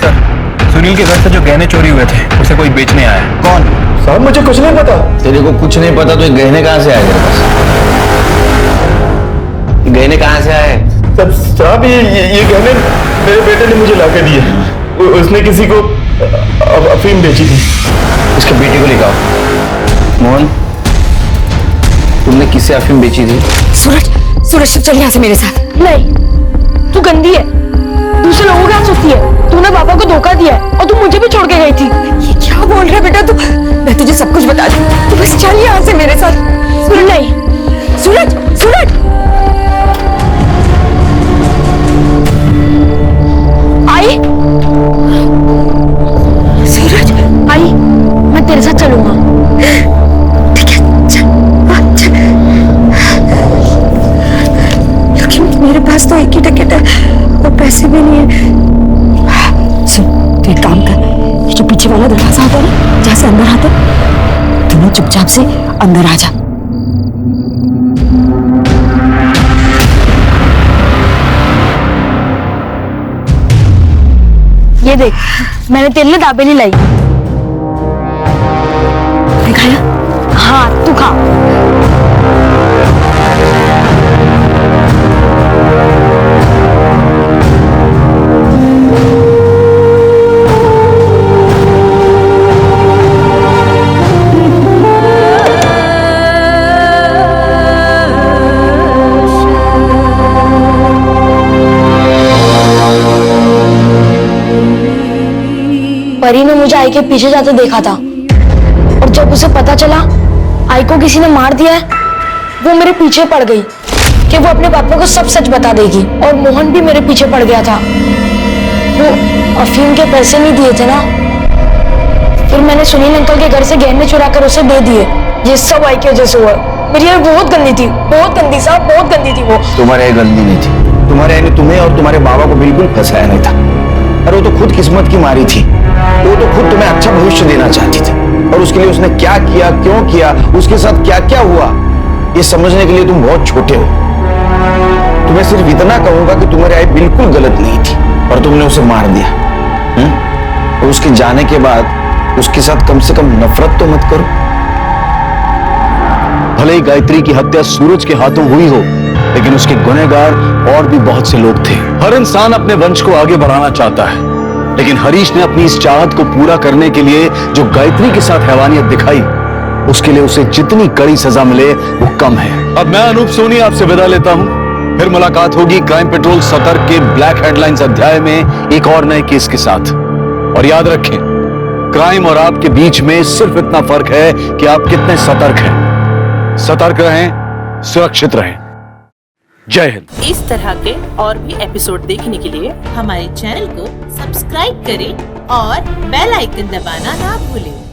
सर। सुनील के घर से जो गहने चोरी हुए थे उसे कोई बेचने आया। कौन? साहब मुझे कुछ नहीं पता। तेरे को कुछ नहीं पता तो ये गहने कहाँ से आए तेरे पास? गहने कहाँ से आए? साहब ये गहने मेरे बेटे ने मुझे लाके दिए। उसने किसी को अफीम बेची थी। उसके बेटे को लेकर आओ। मोहन, तुमने किसे अफीम बेची थी? सूरज चल यहाँ से मेरे साथ। नहीं, तू गंदी है, दूसरे लोगों के हाथ सोचती है। तूने पापा को धोखा दिया है और तू मुझे भी छोड़ के गई थी। ये क्या बोल रहा है बेटा तू? मैं तुझे सब कुछ बता दूं, तू बस चल यहाँ से मेरे साथ। नहीं, सूरज आई, सूरज आई, मैं तेरे साथ चलूंगा। ठीक है, चल। से भी नहीं है। सुन, तू एक काम कर, ये जो पीछे वाला दरवाजा होता है ना, जहाँ से अंदर आते, तू ना चुपचाप से अंदर आ जा। ये देख, मैंने तेरे लिए दाबेली लाई। खाया? हाँ, तू खा। परी ने मुझे आई के पीछे जाते देखा था, और जब उसे पता चला आई को किसी ने मार दिया है, वो मेरे पीछे पड़ गई कि वो अपने पापा को सब सच बता देगी। और मोहन भी मेरे पीछे पड़ गया था, वो अफीम के पैसे नहीं दिए थे ना, फिर मैंने सुनील अंकल के घर से गहने चुरा कर उसे दे दिए। ये सब आई की वजह से हुआ। मेरी यार बहुत गंदी थी, बहुत गंदी साहब, बहुत गंदी थी वो। तुम्हारे ये गलती नहीं थी, तुम्हारे यानी तुम्हें और तुम्हारे बाबा को बिल्कुल फंसाया नहीं था। अरे वो तो खुद किस्मत की मारी थी, वो तो खुद तुम्हें अच्छा भविष्य देना चाहती थी, और उसके लिए उसने क्या किया, क्यों किया, उसके साथ क्या क्या हुआ, ये समझने के लिए तुम बहुत छोटे हो। तुम्हें सिर्फ इतना कहूंगा कि तुम्हारी आई बिल्कुल गलत नहीं थी और तुमने उसे मार दिया। और उसके जाने के बाद उसके साथ कम से कम नफरत तो मत करो। भले ही गायत्री की हत्या सूरज के हाथों हुई हो, लेकिन उसके गुनहगार और भी बहुत से लोग थे। हर इंसान अपने वंश को आगे बढ़ाना चाहता है, लेकिन हरीश ने अपनी इस चाहत को पूरा करने के लिए जो गायत्री के साथ हैवानियत दिखाई, उसके लिए उसे जितनी कड़ी सजा मिले वो कम है। अब मैं अनूप सोनी आपसे विदा लेता हूं, फिर मुलाकात होगी क्राइम पेट्रोल सतर्क के ब्लैक हेडलाइंस अध्याय में एक और नए केस के साथ। और याद रखें, क्राइम और आपके बीच में सिर्फ इतना फर्क है कि आप कितने सतर्क हैं। सतर्क रहें, सुरक्षित रहें। जय हिंद। इस तरह के और भी एपिसोड देखने के लिए हमारे चैनल को सब्सक्राइब करें और बेल आइकन दबाना ना भूलें।